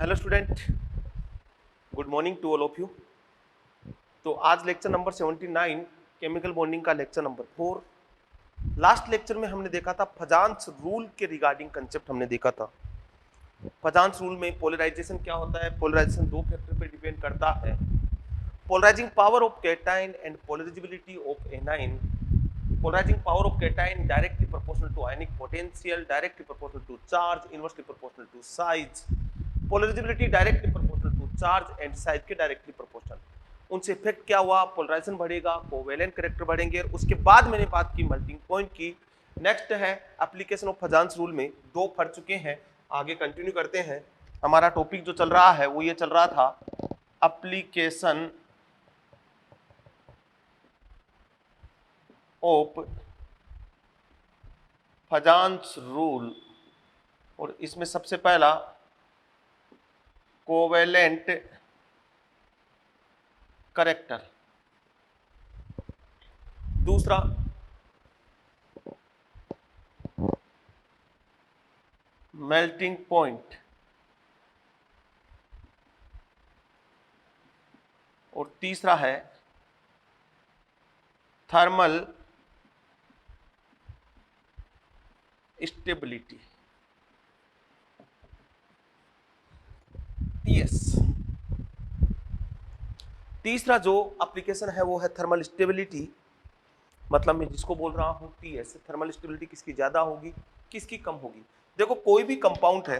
Hello student, good morning to all of you. तो आज lecture number 79 chemical bonding का lecture number 4। Last lecture में हमने देखा था फजान्स रूल के रिगार्डिंग कंसेप्ट हमने देखा था। फजान्स रूल में पोलराइजेशन क्या होता है। पोलराइजेशन दो फैक्टर पे डिपेंड करता है, polarizing power of cation and polarizability of anion. Polarizing power of cation directly proportional to ionic potential, directly proportional to charge, inversely proportional to size. Polarizability directly proportional to charge and size के directly proportional। उनसे effect क्या हुआ, polarisation बढ़ेगा, covalent character बढ़ेंगे। उसके बाद मैंने बात की मेल्टिंग पॉइंट की। नेक्स्ट है एप्लीकेशन ऑफ फजान्स रूल में, दो पढ़ चुके हैं, आगे कंटिन्यू करते हैं। हमारा टॉपिक जो चल रहा है वो ये चल रहा था एप्लीकेशन ऑफ फजान्स रूल, और इसमें सबसे पहला कोवेलेंट कैरेक्टर, दूसरा मेल्टिंग पॉइंट, और तीसरा है थर्मल स्टेबिलिटी। यस, तीसरा जो एप्लीकेशन है वो है थर्मल स्टेबिलिटी। मतलब मैं जिसको बोल रहा हूं टीएस, थर्मल स्टेबिलिटी किसकी ज्यादा होगी, किसकी कम होगी। देखो कोई भी कंपाउंड है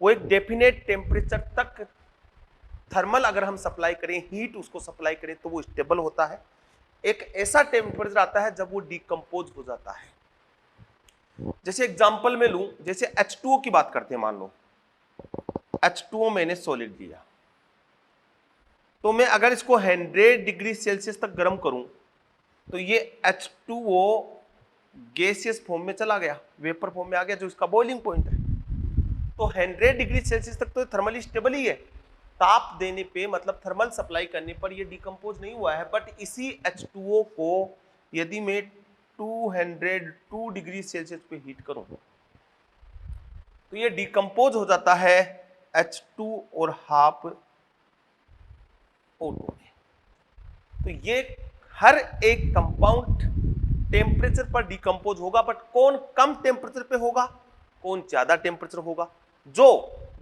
वो एक डेफिनेट टेम्परेचर तक थर्मल अगर हम सप्लाई करें, हीट उसको सप्लाई करें तो वो स्टेबल होता है। एक ऐसा टेम्परेचर आता है जब वो डिकम्पोज हो जाता है। जैसे एग्जांपल में लूं, जैसे H2O की बात करते हैं। मान लो H2O मैंने सॉलिड लिया, तो मैं अगर इसको 100 डिग्री सेल्सियस तक गर्म करूं तो ये H2O गैसियस फॉर्म में चला गया, वेपर फॉर्म में आ गया, जो इसका बॉइलिंग पॉइंट है। तो 100 डिग्री सेल्सियस तक तो थर्मली स्टेबल ही है। ताप देने पे मतलब थर्मल सप्लाई करने पर ये डिकम्पोज नहीं हुआ है। बट इसी H2O को यदि मैं 202 डिग्री सेल्सियस पे हीट करूं तो ये डिकम्पोज हो जाता है H2 और हाफ O2 में। तो ये हर एक कंपाउंड टेम्परेचर पर डिकम्पोज होगा, बट कौन कम टेम्परेचर पे होगा, कौन ज्यादा टेम्परेचर होगा। जो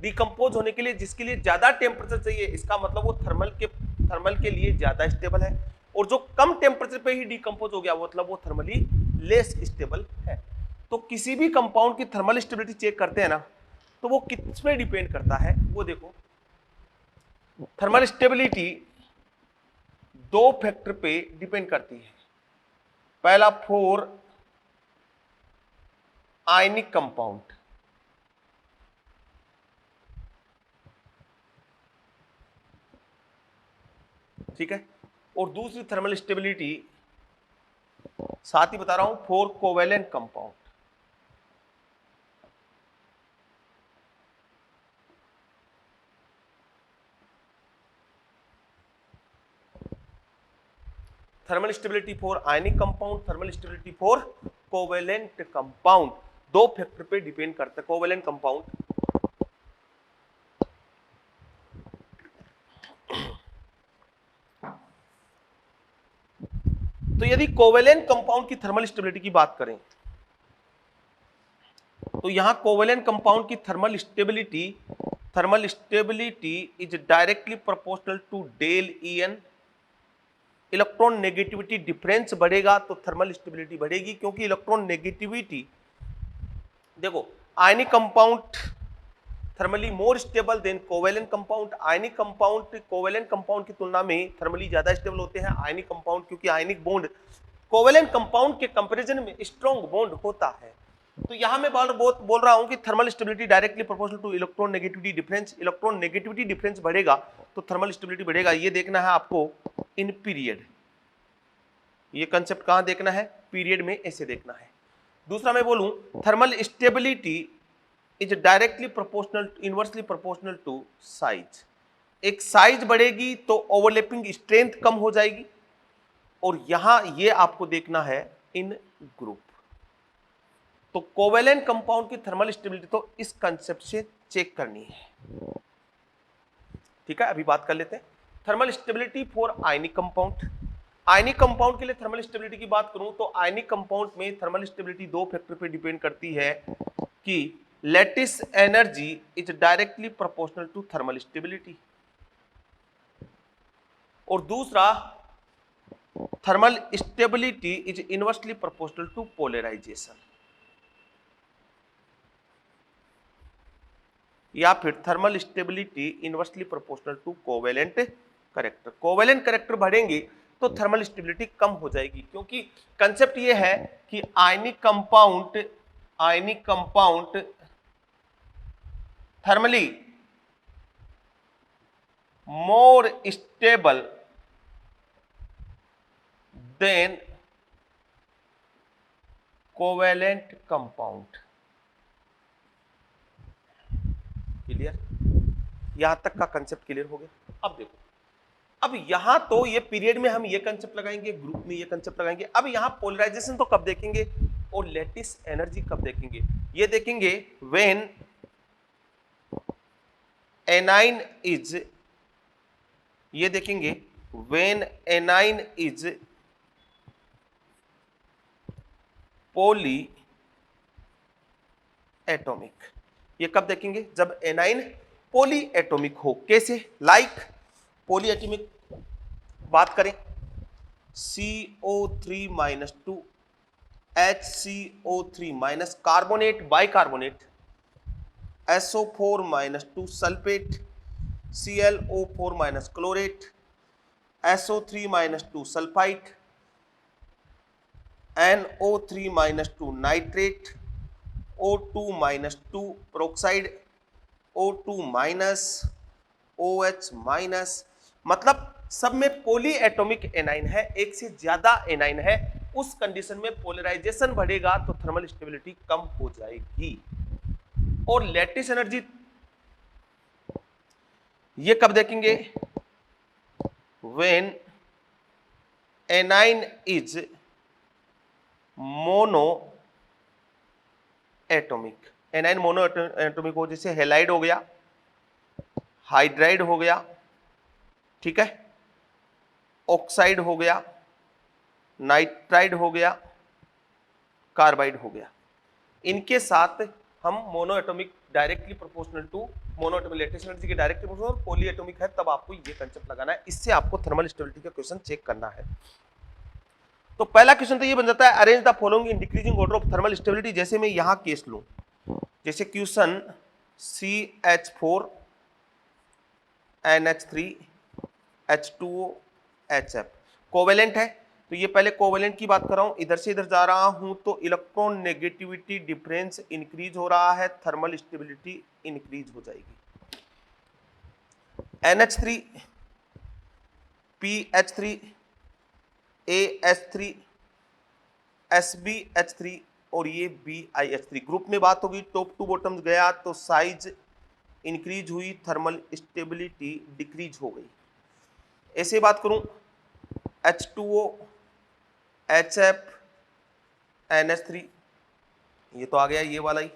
डिकम्पोज होने के लिए जिसके लिए ज्यादा टेम्परेचर चाहिए, इसका मतलब वो थर्मल के लिए ज्यादा स्टेबल है, और जो कम टेम्परेचर पे ही डिकम्पोज हो गया मतलब वो थर्मली लेस स्टेबल है। तो किसी भी कंपाउंड की थर्मल स्टेबिलिटी चेक करते हैं ना, तो वो किस पे डिपेंड करता है, वो देखो थर्मल स्टेबिलिटी दो फैक्टर पे डिपेंड करती है। पहला फॉर आयनिक कंपाउंड, ठीक है, और दूसरी थर्मल स्टेबिलिटी साथ ही बता रहा हूं for covalent compound. Thermal stability for ionic compound, thermal stability for covalent compound, दो फैक्टर पे डिपेंड करता है। कोवेलेंट कंपाउंड, तो यदि कोवेलेंट कंपाउंड की थर्मल स्टेबिलिटी की बात करें तो यहां कोवेलेंट कंपाउंड की thermal stability is directly proportional to del En। Electron negativity difference बढ़ेगा तो थर्मल स्टेबिलिटी बढ़ेगी, क्योंकि इलेक्ट्रॉन नेगेटिविटी, देखो ionic compound thermally more stable than covalent compound. Ionic compound covalent compound की तुलना में थर्मली ज्यादा स्टेबल होते हैं आयनिक कंपाउंड, क्योंकि आयनिक बॉन्ड कोवेलेंट कंपाउंड के कंपैरिजन में स्ट्रॉन्ग बॉन्ड होता है। तो यहां मैं बोल रहा हूं कि thermal stability directly proportional two electron negativity difference. Electron negativity difference बढ़ेगा तो थर्मल स्टेबिलिटी बढ़ेगा। ये देखना है आपको इन पीरियड, ये कंसेप्ट कहां देखना है, पीरियड में ऐसे देखना है। दूसरा मैं बोलूं thermal stability is directly proportional, inversely proportional to size. एक साइज बढ़ेगी तो ओवरलैपिंग स्ट्रेंथ कम हो जाएगी, और यहां ये आपको देखना है इन ग्रुप। तो कोवेलेंट कंपाउंड की थर्मल स्टेबिलिटी तो इस कंसेप्ट से चेक करनी है। ठीक है, अभी बात कर लेते हैं thermal stability for ionic compound. Ionic compound के लिए थर्मल स्टेबिलिटी की बात करूं तो आयनिक कंपाउंड में थर्मल स्टेबिलिटी दो फैक्टर पे डिपेंड करती है कि lattice energy is directly proportional to thermal stability, और दूसरा thermal stability is inversely proportional to polarization, या फिर thermal stability inversely proportional to covalent character. Covalent character बढ़ेंगे तो थर्मल स्टेबिलिटी कम हो जाएगी, क्योंकि कंसेप्ट ये है कि आयनिक compound thermally more stable than covalent compound. Clear? यहां तक का कंसेप्ट क्लियर हो गया। अब देखो, अब यहां तो ये पीरियड में हम ये कंसेप्ट लगाएंगे, ग्रुप में ये कंसेप्ट लगाएंगे। अब यहां पोलराइजेशन तो कब देखेंगे और लैटिस एनर्जी कब देखेंगे, ये देखेंगे व्हेन एनाइन इज, ये देखेंगे when A9 is poly atomic. ये कब देखेंगे, जब एनाइन पॉली एटॉमिक हो। कैसे? लाइक पॉली एटॉमिक बात करें CO3 minus 2 HCO3 minus carbonate bicarbonate SO4 minus 2 sulphate ClO4 minus chlorate SO3 minus 2 sulphite NO3 minus 2 nitrate O2 minus 2 peroxide O2 minus OH minus, मतलब सब में poly atomic A9 है, एक से ज्यादा A9 है। उस कंडीशन में पोलराइजेशन बढ़ेगा तो थर्मल स्टेबिलिटी कम हो जाएगी। और लैटिस एनर्जी ये कब देखेंगे, when A9 is mono atomic. A9 mono atomic हो, जैसे हेलाइड हो गया, हाइड्राइड हो गया, ठीक है, ऑक्साइड हो गया, नाइट्राइड हो गया, कार्बाइड हो गया। इनके साथ हम monoatomic directly proportional to monoatomic lattice energy के डायरेक्टली प्रोपोर्शनल, पॉली एटॉमिक है तब आपको ये कंसेप्ट लगाना है। इससे आपको थर्मल स्टेबिलिटी का क्वेश्चन चेक करना है। तो पहला क्वेश्चन तो ये बन जाता है, arrange the following in decreasing order of thermal stability. जैसे मैं यहां केस लूं, जैसे question CH4 NH3 H2O HF covalent है, तो ये पहले कोवेलेंट की बात कर रहा हूं, इधर से इधर जा रहा हूं तो इलेक्ट्रॉन नेगेटिविटी डिफरेंस इंक्रीज हो रहा है, थर्मल स्टेबिलिटी इंक्रीज हो जाएगी। NH3 PH3 AH3 SBH3 और ये BiH3 ग्रुप में बात होगी, टॉप टू बॉटम गया तो साइज इंक्रीज हुई, थर्मल स्टेबिलिटी डिक्रीज हो गई। ऐसे बात करूं H2O HF NH3, ये तो आ गया ये वाला ही,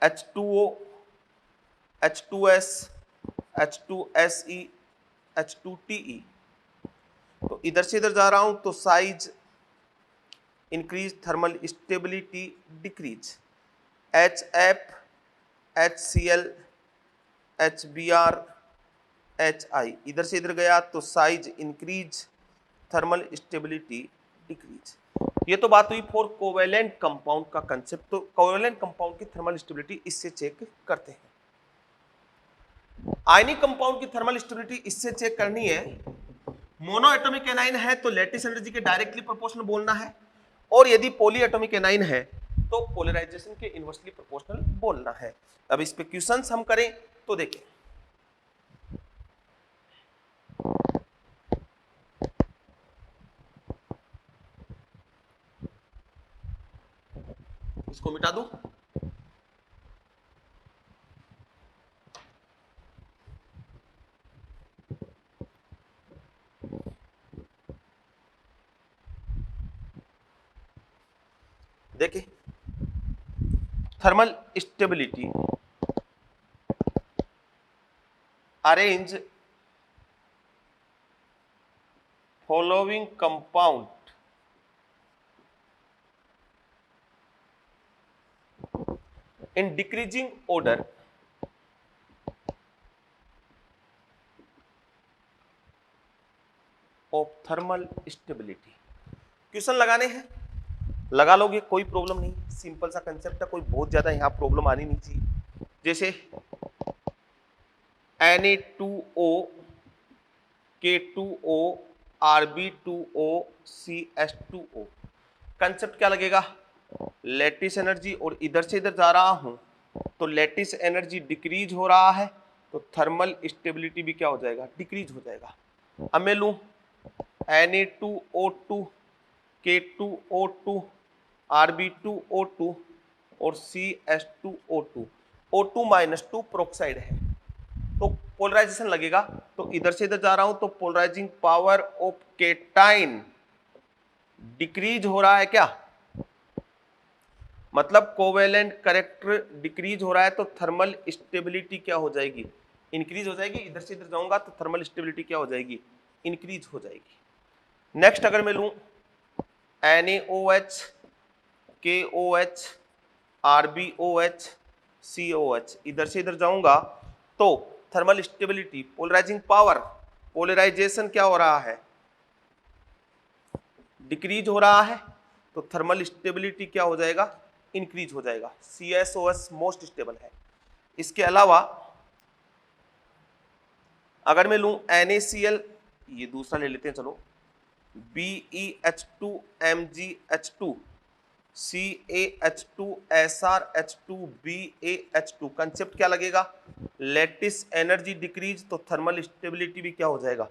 H2O H2S H2SE H2TE, तो इधर से इधर जा रहा हूं तो size increase, thermal stability decrease. HF HCl HBr HI, इधर से इधर गया तो size increase, thermal stability decrease. ये तो बात हुई फॉर कोवेलेंट कंपाउंड का कंसेप्ट। तो कोवेलेंट कंपाउंड की थर्मल स्टेबिलिटी इससे चेक करते हैं। आयनिक कंपाउंड की थर्मल स्टेबिलिटी इससे चेक करनी है, मोनो एटॉमिक एनाइन है तो लैटिस एनर्जी के डायरेक्टली प्रोपोर्शनल बोलना है, और यदि पॉली एटॉमिक एनाइन है तो पोलराइजेशन के इनवर्सली प्रोपोर्शनल बोलना है। अब इस पे क्वेश्चंस हम करें तो देखें, इसको मिटा दूं, देखिए thermal stability arrange following compound in decreasing order of thermal stability। Question लगाने हैं, लगा लोगे, कोई प्रॉब्लम नहीं, सिंपल सा कंसेप्ट है, कोई बहुत ज्यादा यहां प्रॉब्लम आनी नहीं चाहिए। जैसे Na2O K2O Rb2O CS2O, concept क्या लगेगा, लैटिस एनर्जी, और इधर से इधर जा रहा हूं तो लैटिस एनर्जी डिक्रीज हो रहा है, तो थर्मल स्टेबिलिटी भी क्या हो जाएगा, डिक्रीज हो जाएगा। अब मैं लूं Na2O2 K2O2 Rb2O2 और CS2O2, O2 - 2 प्रोक्साइड है, तो पोलराइजेशन लगेगा, तो इधर से इधर जा रहा हूं तो polarizing power of cation decrease हो रहा है क्या, मतलब कोवेलेंट कैरेक्टर डिक्रीज हो रहा है, तो थर्मल स्टेबिलिटी क्या हो जाएगी, इंक्रीज हो जाएगी। इधर से इधर जाऊंगा तो थर्मल स्टेबिलिटी क्या हो जाएगी, इंक्रीज हो जाएगी। नेक्स्ट अगर मैं लूं NaOH KOH RbOH COH, इधर से इधर जाऊंगा तो thermal stability, polarizing power, polarization क्या हो रहा है, डिक्रीज हो रहा है, तो थर्मल स्टेबिलिटी क्या हो जाएगा, इंक्रीज हो जाएगा। CSOS मोस्ट स्टेबल है। इसके अलावा अगर मैं लूं NaCl, ये दूसरा ले लेते हैं चलो, BeH2 MgH2 CaH2 SrH2 BaH2, concept क्या लगेगा, लैटिस एनर्जी डिक्रीज, तो थर्मल स्टेबिलिटी भी क्या हो जाएगा,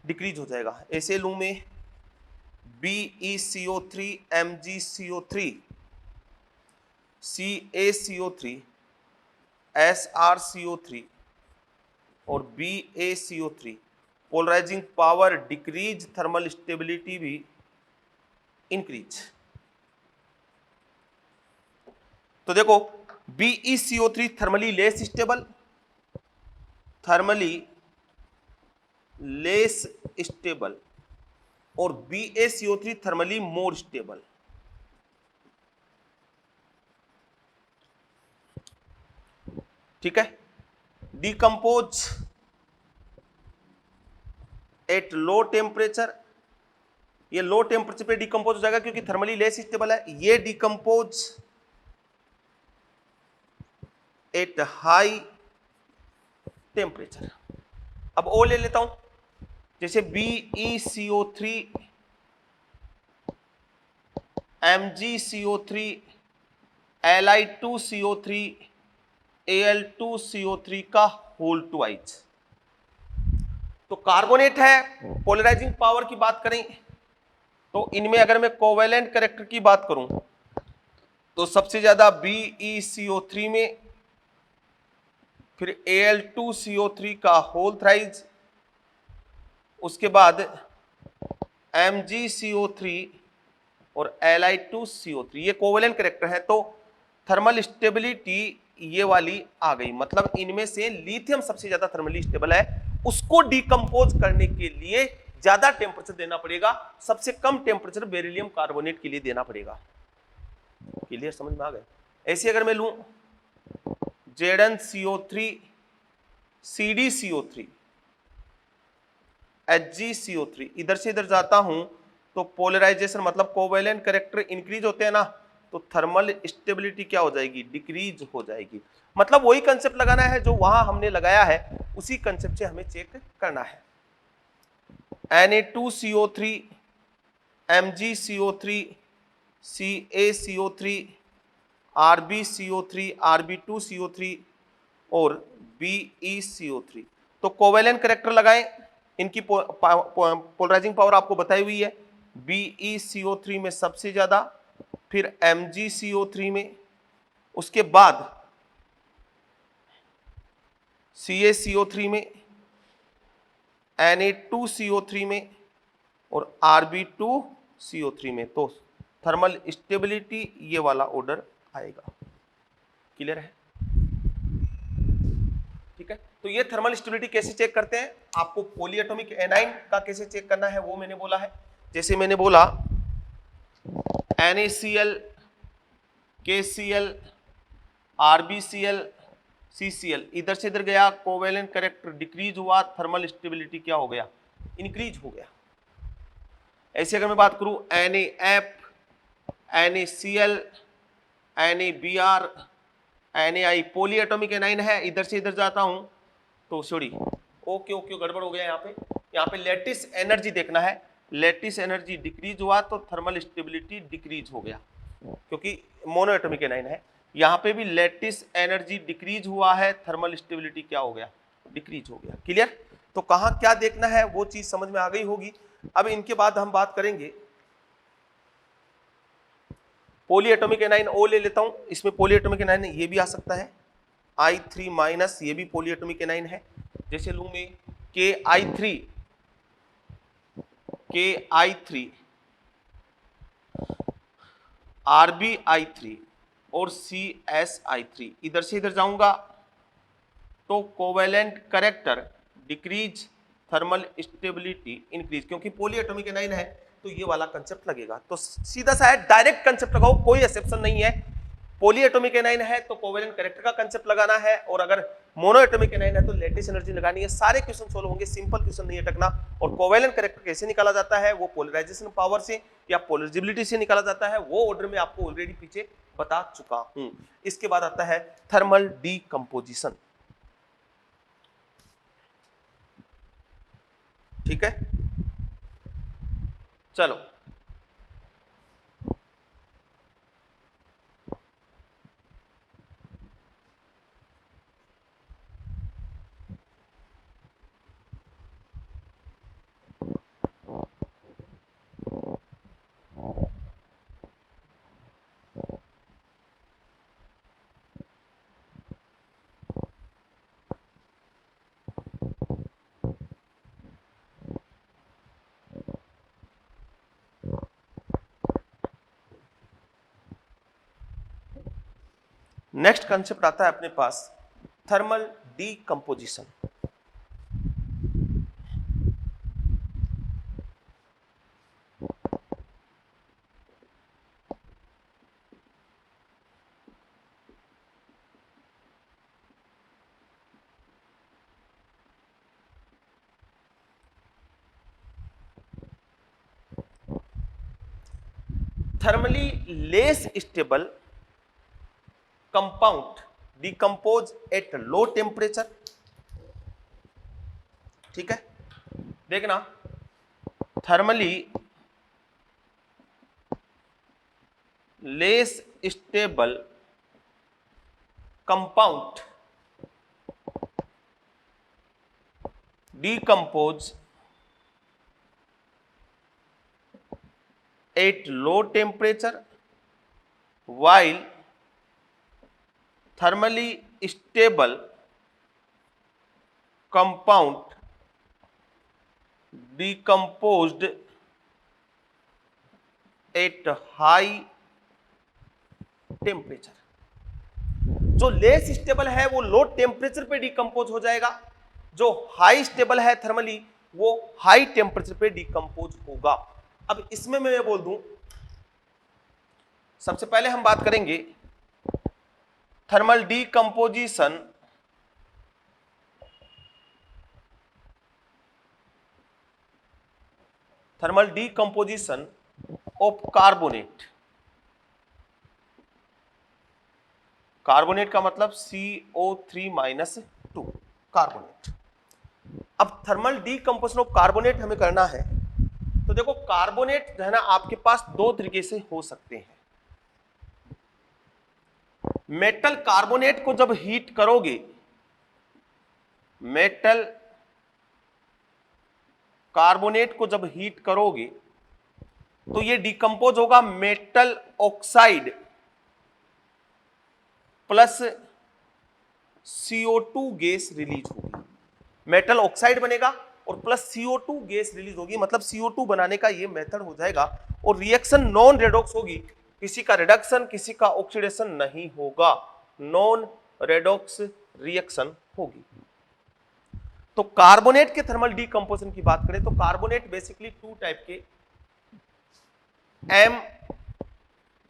डिक्रीज हो जाएगा। ऐसे लूं मैं BeCO3 MgCO3 CaCO3 SrCO3 और BaCO3, polarizing power decrease, thermal stability भी इंक्रीज। तो देखो BeCO3 thermally less stable, thermally less stable, और BaCO3 थर्मली मोर स्टेबल। ठीक है, डिकम्पोज एट लो टेम्परेचर, ये लो टेम्परेचर पे डिकम्पोज हो जाएगा क्योंकि थर्मली लेस स्टेबल है। ये डिकम्पोज एट हाई टेम्परेचर। अब ओ ले लेता हूं, जैसे BeCO3 MgCO3 Li2CO3 Al2CO3 का होल ट्वाइस। तो कार्बोनेट है, पोलराइजिंग पावर की बात करें तो इनमें अगर मैं कोवेलेंट कैरेक्टर की बात करूं तो सबसे ज्यादा BeCO3 में, फिर Al2CO3 का होल थ्राइज, उसके बाद MgCO3 और Li2CO3, ये कोवेलेंट कैरेक्टर है। तो थर्मल स्टेबिलिटी ये वाली आ गई, मतलब इनमें से लिथियम सबसे ज्यादा थर्मली स्टेबल है, उसको डिकम्पोज करने के लिए ज्यादा टेम्परेचर देना पड़ेगा, सबसे कम टेम्परेचर बेरिलियम कार्बोनेट के लिए देना पड़ेगा। क्लियर, समझ में आ गए। ऐसे अगर मैं लूं ZnCO3 CdCO3 HgCO3, इधर से इधर जाता हूं तो पोलराइजेशन मतलब कोवेलेंट कैरेक्टर इंक्रीज होते हैं ना, तो थर्मल स्टेबिलिटी क्या हो जाएगी, डिक्रीज हो जाएगी। मतलब वही कंसेप्ट लगाना है जो वहां हमने लगाया है, उसी कंसेप्ट से हमें चेक करना है। Na2CO3 MgCO3 CaCO3 RbCO3 Rb2CO3 और BeCO3, तो कोवेलेंट कैरेक्टर लगाएं, इनकी पोलराइजिंग पावर आपको बताई हुई है, BeCO3 में सबसे ज्यादा, फिर MgCO3 में, उसके बाद CaCO3 में, Na2CO3 में और Rb2CO3 में। तो थर्मल स्टेबिलिटी ये वाला ऑर्डर आएगा। क्लियर है, ठीक है। तो ये थर्मल स्टेबिलिटी कैसे चेक करते हैं, आपको पॉलीएटॉमिक एनाइन का कैसे चेक करना है वो मैंने बोला है। जैसे मैंने बोला NaCl, KCl, RbCl, CCl, इधर से इधर गया, कोवेलेंट कैरेक्टर डिक्रीज हुआ, थर्मल स्टेबिलिटी क्या हो गया, इंक्रीज हो गया। ऐसे अगर मैं बात करूं NaF, NaCl, NaBr, NaI, polyatomic A9 है, इधर से इधर जाता हूं तो सॉरी ओके गड़बड़ हो गया। यहाँ पे लैटिस एनर्जी देखना है, लैटिस एनर्जी डिक्रीज हुआ तो थर्मल स्टेबिलिटी डिक्रीज हो गया, क्योंकि मोनोएटॉमिक एनाइन है। यहाँ पे भी लैटिस एनर्जी डिक्रीज हुआ है, थर्मल स्टेबिलिटी क्या हो गया, डिक्रीज हो गया। क्लियर? तो कहाँ क्या देखना है वो चीज समझ में आ गई होगी। अब इनके बाद हम बात करेंगे पॉलीएटॉमिक एनाइन ओ ले लेता हूं, इसमें पॉलीएटॉमिक एनाइन ये भी आ सकता है I3 माइनस, ये भी पॉलीएटॉमिक एनाइन है। जैसे लूं मैं KI3, RbI3 और CSI3, इधर से इधर जाऊंगा तो covalent character decrease, thermal stability increase, क्योंकि पॉलीएटॉमिक एनाइन है तो ये वाला कंसेप्ट लगेगा। तो सीधा सा है, डायरेक्ट कंसेप्ट लगाओ, कोई एक्सेप्शन नहीं है। पॉलीएटॉमिक एनाइन है तो कोवेलेंट कैरेक्टर का कंसेप्ट लगाना है, और अगर मोनोएटॉमिक एनाइन है तो लैटिस एनर्जी लगानी है। सारे क्वेश्चन सोल्व होंगे, सिंपल क्वेश्चन नहीं अटकना। और कोवेलेंट कैरेक्टर कैसे निकाला जाता है, वो पोलराइजेशन पावर से या पोलराइजेबिलिटी से निकाला जाता है, वो ऑर्डर में आपको ऑलरेडी पीछे बता चुका हूं। इसके बाद आता है थर्मल डीकंपोजिशन। ठीक है, चलो नेक्स्ट कंसेप्ट आता है अपने पास thermal decomposition. Thermally less stable compound decompose at low temperature. ठीक है, देखना, thermally less stable compound decompose at low temperature while thermally stable compound decomposed at high temperature। जो लेस स्टेबल है वो लो टेम्परेचर पे डिकम्पोज हो जाएगा, जो हाई स्टेबल है थर्मली वो हाई टेम्परेचर पे डिकम्पोज होगा। अब इसमें मैं बोल दूं, सबसे पहले हम बात करेंगे thermal decomposition of carbonate. Carbonate का मतलब CO3-2 कार्बोनेट। अब थर्मल डीकंपोजिशन ऑफ कार्बोनेट हमें करना है, तो देखो कार्बोनेट जो है ना आपके पास दो तरीके से हो सकते हैं। मेटल कार्बोनेट को जब हीट करोगे, मेटल कार्बोनेट को जब हीट करोगे तो ये डिकम्पोज होगा, metal oxide plus CO2 gas release होगी। मेटल ऑक्साइड बनेगा और प्लस CO2 गैस रिलीज होगी, मतलब CO2 बनाने का ये मेथड हो जाएगा। और रिएक्शन नॉन रेडॉक्स होगी, किसी का रिडक्शन किसी का ऑक्सीडेशन नहीं होगा, नॉन रेडॉक्स रिएक्शन होगी। तो कार्बोनेट के थर्मल डीकंपोजिशन की बात करें तो कार्बोनेट बेसिकली टू टाइप के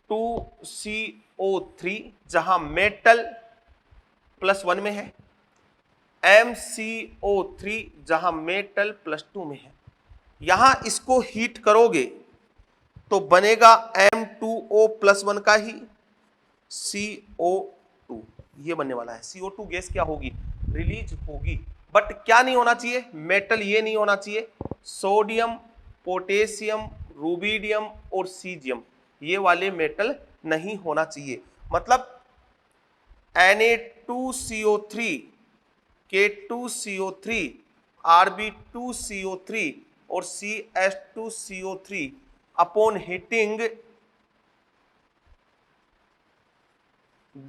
M2CO3 जहां मेटल +1 में है, MCO3 जहां मेटल +2 में है। यहां इसको हीट करोगे तो बनेगा M2O+1 का ही CO2, ये बनने वाला है। CO2 गैस क्या होगी, रिलीज होगी। बट क्या नहीं होना चाहिए, मेटल ये नहीं होना चाहिए, सोडियम, पोटेशियम, रूबिडियम और सीजियम ये वाले मेटल नहीं होना चाहिए। मतलब Na2CO3, K2CO3, Rb2CO3 और CS2CO3 upon heating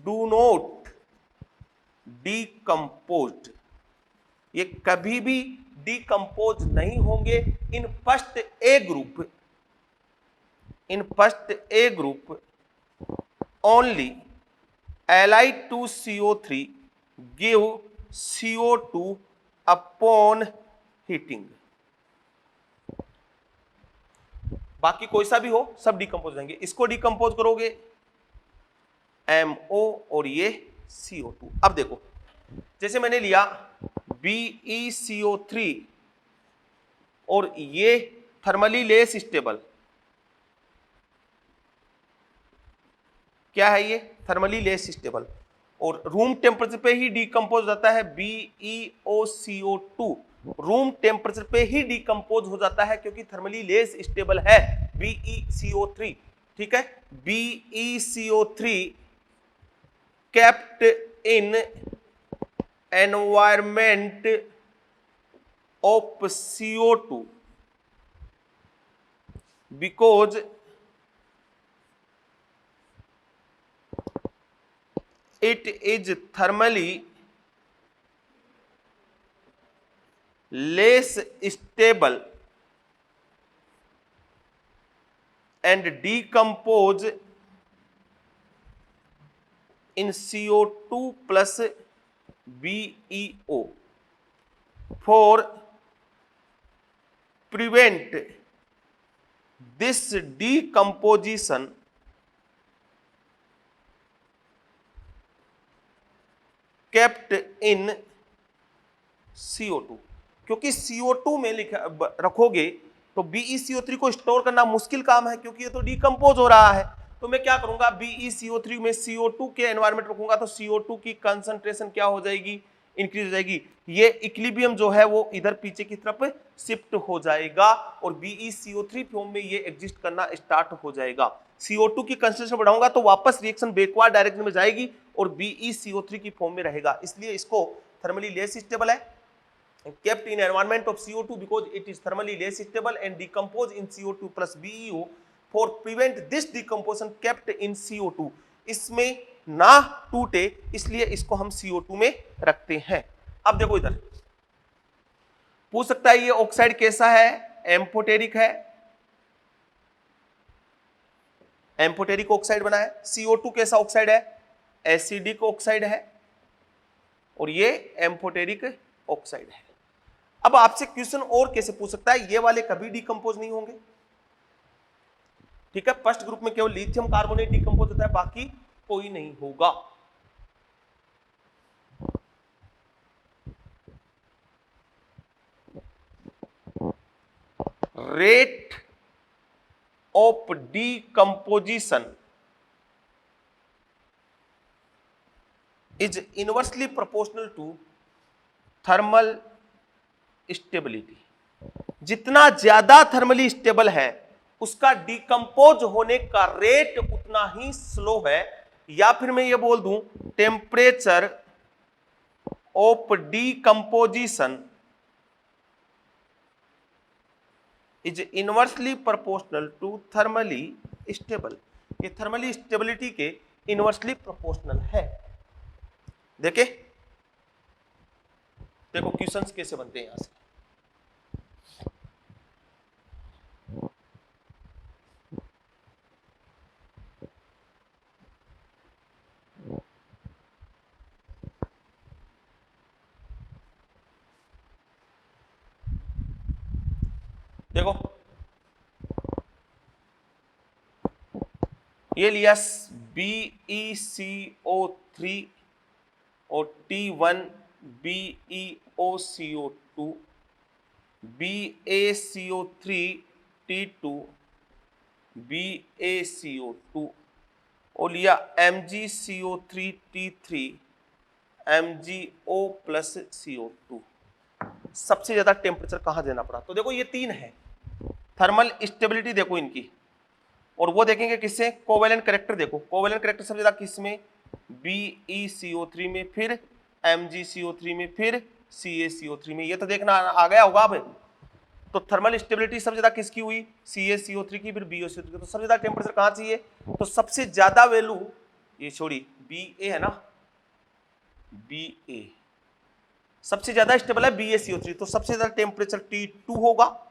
do not decomposed, ये कभी भी डीकंपोज नहीं होंगे in first A group, in first A group only Li2CO3 give CO2 upon heating. बाकी कोई सा भी हो सब डीकंपोज होंगे। इसको डीकंपोज करोगे MO और ये CO2। अब देखो जैसे मैंने लिया BeCO3 और ये थर्मली लेस स्टेबल, क्या है ये, थर्मली लेस स्टेबल और रूम टेम्परेचर पे ही डीकंपोज होता है। BeOCO2 रूम टेम्परेचर पे ही डीकंपोज हो जाता है क्योंकि थर्मली लेस स्टेबल है BeCO3, ठीक है। BeCO3 kept in environment of CO2 because it is thermally less stable and decompose in CO2 plus BeO for prevent this decomposition kept in CO2, क्योंकि CO2 में रखोगे तो BeCO3 को store करना मुश्किल काम है क्योंकि ये तो डीकंपोज हो रहा है। तो मैं क्या करूंगा, BeCO3 में CO2 के एनवायरमेंट रखूंगा तो CO2 की कंसंट्रेशन क्या हो जाएगी, इंक्रीज हो जाएगी। ये इक्विलिब्रियम जो है वो इधर पीछे की तरफ शिफ्ट हो जाएगा और BeCO3 फॉर्म में ये एग्जिस्ट करना स्टार्ट हो जाएगा। CO2 की कंसंट्रेशन बढ़ाऊंगा तो वापस रिएक्शन बैकवर्ड डायरेक्शन में जाएगी और BeCO3 की फॉर्म में रहेगा। इसलिए इसको थर्मली लेस स्टेबल है, kept in environment of CO2 because it is thermally less stable and decompose in CO2 plus BeO for prevent this decomposition kept in CO2, इसमें ना टूटे इसलिए इसको हम CO2 में रखते हैं। अब देखो इधर पूछ सकता है ये ऑक्साइड कैसा है, एम्फोटेरिक है, एम्फोटेरिक ऑक्साइड बना है। CO2 कैसा ऑक्साइड है, एसिडिक ऑक्साइड है और ये एम्फोटेरिक ऑक्साइड है। अब आपसे क्वेश्चन और कैसे पूछ सकता है, ये वाले कभी डिकंपोज नहीं होंगे, ठीक है। फर्स्ट ग्रुप में केवल लिथियम कार्बोनेट डिकंपोज होता है, बाकी कोई नहीं होगा। Rate of decomposition is inversely proportional to thermal stability. जितना ज्यादा थर्मली स्टेबल है उसका डिकंपोज होने का रेट उतना ही स्लो है, या फिर मैं ये बोल दूं temperature of decomposition is inversely proportional to thermally stable. ये थर्मली स्टेबिलिटी के इनवर्सली प्रोपोर्शनल है। देखे, देखो क्वेश्चंस कैसे बनते हैं यहां से। ये लिया BeCO3 और T1 BeOCO2, BaCO3 T2 BaCO2 और लिया MgCO3 T3 MgO plus CO2। सबसे ज्यादा टेम्परेचर कहां देना पड़ा? तो देखो ये तीन है, थर्मल स्टेबिलिटी देखो इनकी, और वो देखेंगे किससे? कोवेलेंट कैरेक्टर देखो, कोवेलेंट कैरेक्टर सबसे ज्यादा किसमें? BeCO3 में, फिर MgCO3 में, फिर CaCO3 में। ये तो देखना आ गया होगा अब। तो थर्मल स्टेबिलिटी सबसे ज्यादा किसकी हुई? CaCO3 की, फिर BeCO3 की। तो सबसे ज्यादा टेम्परेचर कहां चाहिए? तो सबसे ज्यादा वैल्यू ये छोड़ी Ba है ना, Ba सबसे ज्यादा स्टेबल है BaCO3, तो सबसे ज्यादा टेम्परेचर T2 होगा,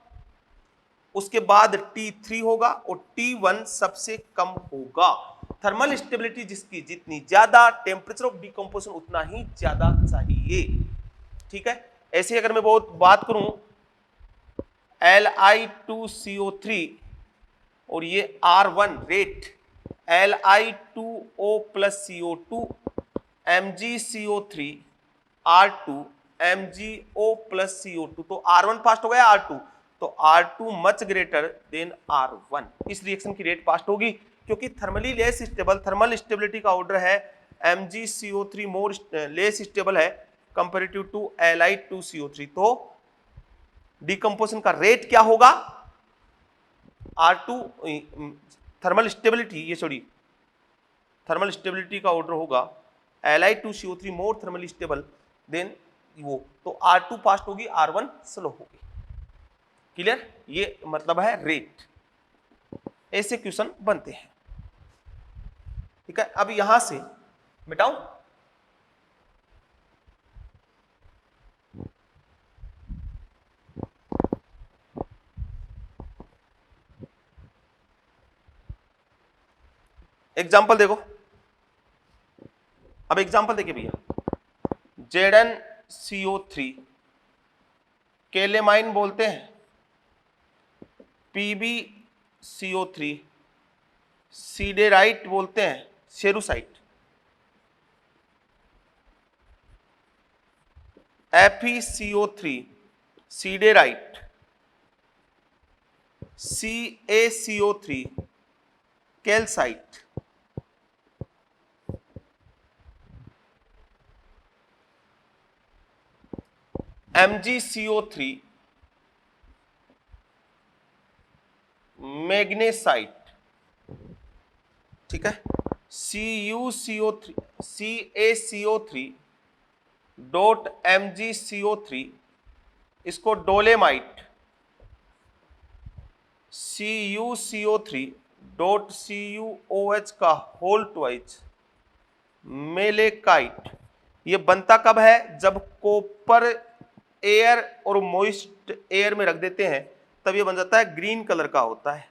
उसके बाद T3 होगा और T1 सबसे कम होगा। थर्मल स्टेबिलिटी जिसकी जितनी ज्यादा, टेम्परेचर ऑफ डिकम्पोजिशन उतना ही ज्यादा चाहिए। ठीक है, ऐसे अगर मैं बहुत बात करूं Li2CO3 और ये R1 rate, Li2O plus CO2 MgCO3 R2 MgO plus CO2, तो R1 फास्ट हो गया R2, तो R2 much greater than R1। इस रिएक्शन की रेट फास्ट होगी क्योंकि थर्मली लेस स्टेबल, थर्मल स्टेबिलिटी का ऑर्डर है MgCO3 मोर लेस स्टेबल है कंपेरेटिव टू Li2CO3। तो डिकम्पोजिशन का रेट क्या होगा? R2 थर्मल स्टेबिलिटी, ये सॉरी थर्मल स्टेबिलिटी का ऑर्डर होगा Li2CO3 मोर थर्मली स्टेबल देन वो, तो R2 फास्ट होगी, R1 स्लो होगी। क्लियर? ये मतलब है रेट। ऐसे क्वेश्चन बनते हैं। ठीक है, अब यहां से मिटाऊं, एग्जाम्पल देखो। अब एग्जाम्पल देखिए भैया, ZnCO3 केलेमाइन बोलते हैं, PbCO3 सीडेराइट बोलते हैं, शेरुसाइट, FeCO3 siderite, CaCO3 calcite, MgCO3 magnesite. ठीक है, CaCO3 डॉट MgCO3 इसको डोलेमाइट, CuCO3 डॉट CuOH का होल ट्वाइस मेलेकाइट। ये बनता कब है? जब कॉपर एयर और मॉइस्ट एयर में रख देते हैं तब ये बन जाता है, ग्रीन कलर का होता है।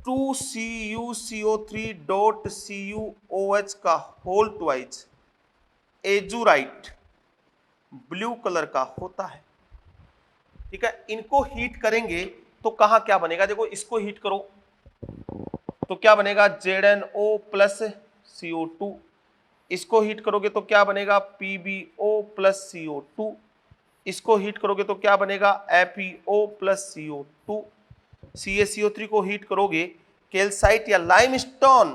2CuCO3 डॉट CuOH का होल ट्वाइस एजुराइट ब्लू कलर का होता है। ठीक है, इनको हीट करेंगे तो कहां क्या बनेगा? देखो इसको हीट करो तो क्या बनेगा? ZnO plus CO2। इसको हीट करोगे तो क्या बनेगा? PbO plus CO2। इसको हीट करोगे तो क्या बनेगा? FeO plus CO2। CaCO3 को हीट करोगे कैल्साइट या लाइमस्टोन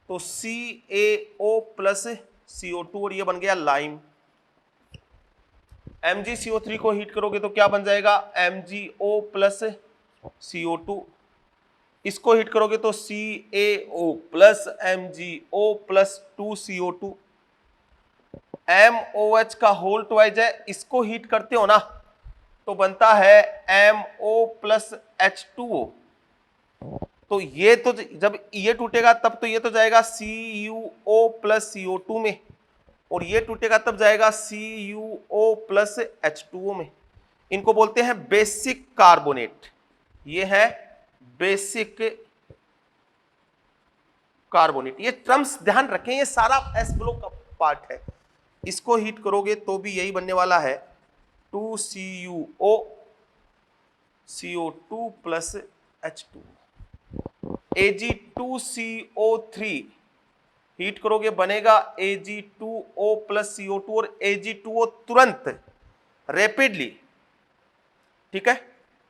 तो CaO प्लस CO2 और ये बन गया लाइम। MgCO3 को हीट करोगे तो क्या बन जाएगा? MgO plus CO2। इसको हीट करोगे तो CaO plus MgO plus 2CO2। MOH का होल ट्वाइस है, इसको हीट करते हो ना तो बनता है MO प्लस H2O। तो ये तो जब ये टूटेगा तब तो ये तो जाएगा CuO प्लस CO2 में, और ये टूटेगा तब जाएगा CuO प्लस H2O में। इनको बोलते हैं बेसिक कार्बोनेट। ये है बेसिक कार्बोनेट। ये टर्म्स ध्यान रखें, ये सारा एस ब्लॉक का पार्ट है। इसको हीट करोगे तो भी यही बनने वाला है 2CuO CO2 plus H2 Ag2CO3 heat करोगे बनेगा Ag2O प्लस CO2 और Ag2O तुरंत रैपिडली, ठीक है,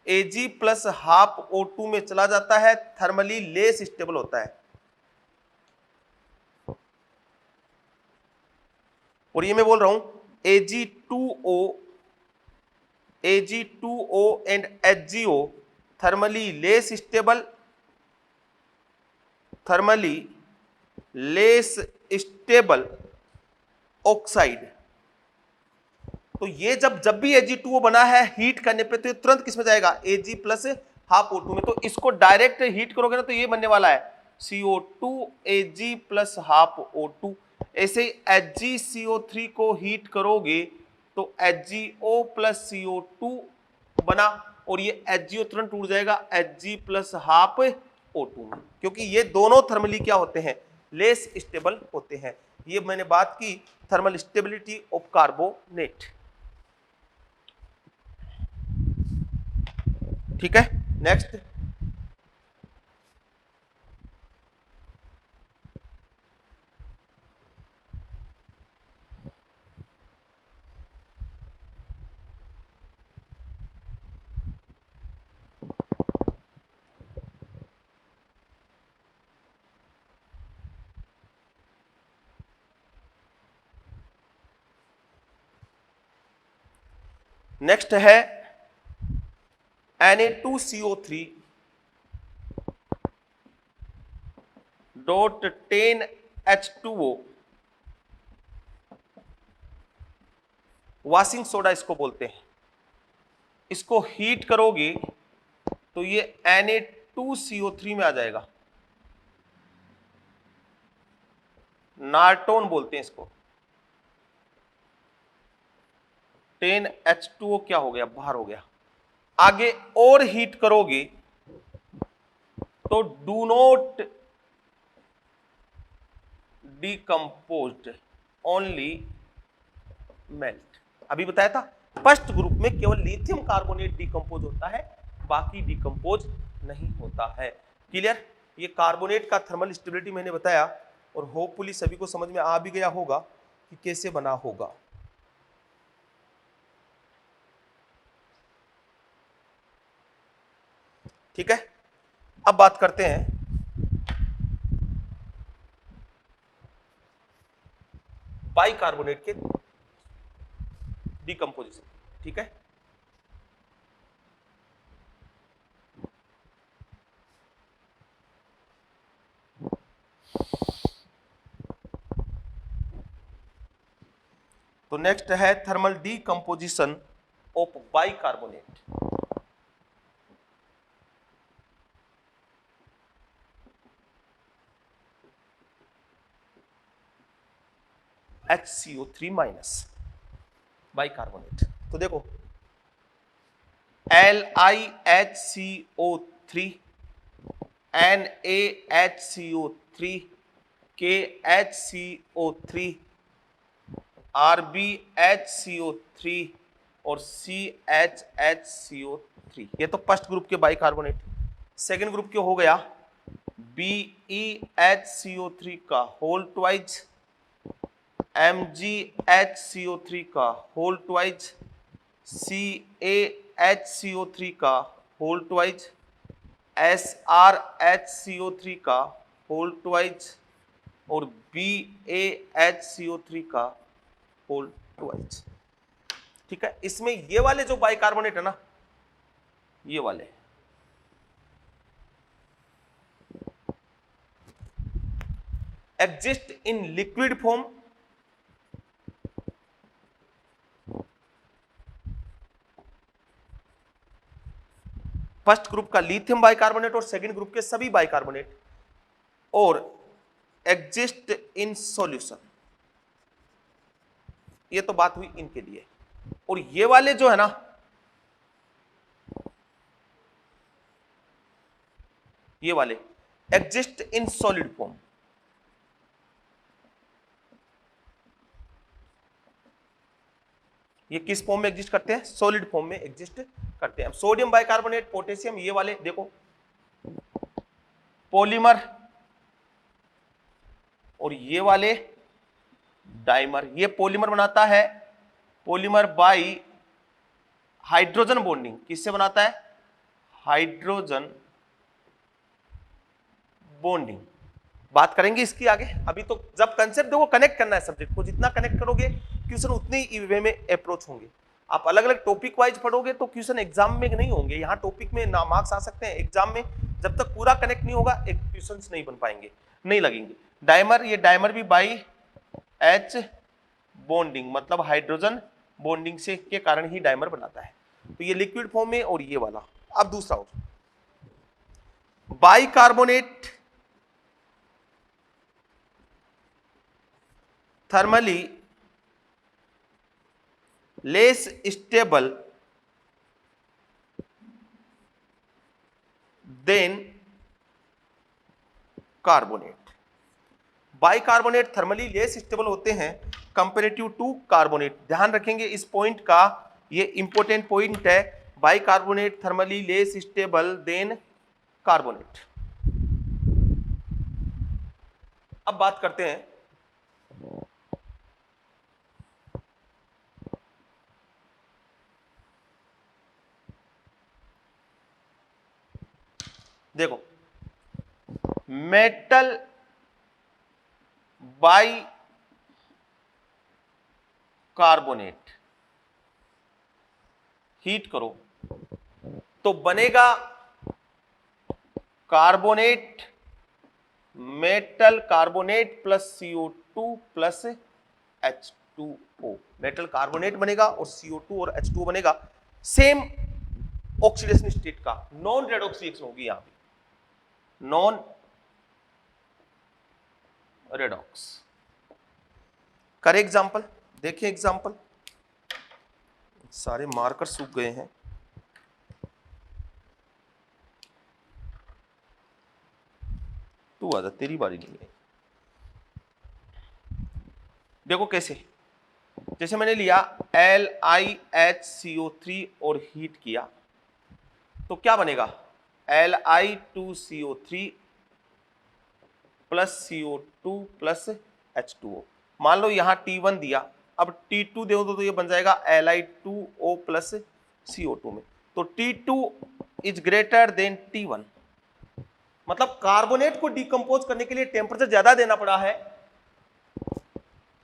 Ag प्लस हाफ O2 में चला जाता है, थर्मली लेस स्टेबल होता है। और ये मैं बोल रहा हूं Ag2O and HgO thermally less stable, thermally less stable oxide. तो ये जब भी Ag2O बना है हीट करने पे तो ये तुरंत किस में जाएगा, Ag प्लस हाफ O2 में। तो इसको डायरेक्ट हीट करोगे ना तो ये बनने वाला है CO2 Ag plus half O2। ऐसे ही HgCO3 को हीट करोगे तो HgO प्लस CO2 बना और ये HgO तुरंत टूट जाएगा Hg प्लस हाफ O2 में, क्योंकि ये दोनों थर्मली क्या होते हैं, लेस स्टेबल होते हैं। ये मैंने बात की थर्मल स्टेबिलिटी ऑफ कार्बोनेट, ठीक है। नेक्स्ट, नेक्स्ट है Na2CO3 dot 10H2O, washing soda इसको बोलते हैं। इसको हीट करोगे तो ये Na2CO3 में आ जाएगा, नार्टोन बोलते हैं इसको। 10H2O क्या हो गया, बाहर हो गया। आगे और हीट करोगे तो do not decomposed only melt. अभी बताया था फर्स्ट ग्रुप में केवल लिथियम कार्बोनेट डिकम्पोज होता है, बाकी डिकम्पोज नहीं होता है। क्लियर, ये कार्बोनेट का थर्मल स्टेबिलिटी मैंने बताया और होपफुली सभी को समझ में आ भी गया होगा कि कैसे बना होगा। ठीक है, अब बात करते हैं बाइकार्बोनेट के डिकम्पोजिशन, ठीक है। तो नेक्स्ट है thermal decomposition of bicarbonate. HCO3 minus bicarbonate. तो देखो LiHCO3 NaHCO3 KHCO3 RbHCO3 और CHHCO3, ये तो फर्स्ट ग्रुप के बाइकार्बोनेट। सेकेंड ग्रुप के हो गया BeHCO3 का होल ट्वाइज, MgHCO3 का होल ट्वाइज, CaHCO3 का होल ट्वाइज, SrHCO3 का होल ट्वाइज और BaHCO3 का होल ट्वाइज। ठीक है, इसमें ये वाले जो बाइकार्बोनेट है ना, ये वाले exist in liquid form, first group का लिथियम बाइकार्बोनेट और सेकंड ग्रुप के सभी बाइकार्बोनेट, और एग्जिस्ट इन सॉल्यूशन। ये तो बात हुई इनके लिए। और ये वाले जो है ना, ये वाले एग्जिस्ट इन सॉलिड फॉर्म। ये किस फॉर्म में एग्जिस्ट करते हैं, सॉलिड फॉर्म में एग्जिस्ट करते हैं। सोडियम बाइकार्बोनेट, पोटेशियम, ये वाले देखो पॉलीमर और ये वाले डाइमर। ये पॉलीमर बनाता है, पॉलीमर बाई हाइड्रोजन बॉन्डिंग। किससे बनाता है? Hydrogen bonding. बात करेंगे इसकी आगे। अभी तो जब कंसेप्ट देखो, कनेक्ट करना है सब्जेक्ट को, जितना कनेक्ट करोगे क्वेश्चन उतने ही वे में अप्रोच होंगे। आप अलग अलग टॉपिक वाइज पढ़ोगे तो क्वेश्चन एग्जाम में नहीं होंगे। यहाँ टॉपिक में ना मार्क्स आ सकते हैं, एग्जाम में जब तक पूरा कनेक्ट नहीं होगा एक क्वेश्चन नहीं बन पाएंगे, नहीं लगेंगे। डाइमर, ये डाइमर भी बाई एच बॉन्डिंग, मतलब हाइड्रोजन बॉन्डिंग से के कारण ही डाइमर बनाता है। तो ये लिक्विड फॉर्म में और ये वाला। अब दूसरा और bicarbonate thermally less stable then carbonate. Bicarbonate thermally less stable होते हैं कंपेरेटिव टू कार्बोनेट। ध्यान रखेंगे इस पॉइंट का, ये इंपॉर्टेंट पॉइंट है। Bicarbonate thermally less stable then carbonate. अब बात करते हैं देखो, मेटल बाई कार्बोनेट हीट करो तो बनेगा carbonate, metal carbonate plus CO2 plus H2O। Metal carbonate बनेगा और CO2 और H2O बनेगा। सेम ऑक्सीडेशन स्टेट का, नॉन रेडॉक्स रिएक्शन होगी यहां पे, नॉन रेडॉक्स। करे एग्जांपल, देखिए एग्जांपल। सारे मार्कर सूख गए हैं। तू आजा, तेरी बारी नहीं है। देखो कैसे, जैसे मैंने लिया LiHCO3 और हीट किया तो क्या बनेगा? Li2CO3 plus CO2 plus H2O। मान लो यहां T1 दिया, अब T2 दे दो तो ये बन जाएगा Li2O प्लस CO2 में। तो T2 is greater than T1, मतलब कार्बोनेट को डिकम्पोज करने के लिए टेम्परेचर ज्यादा देना पड़ा है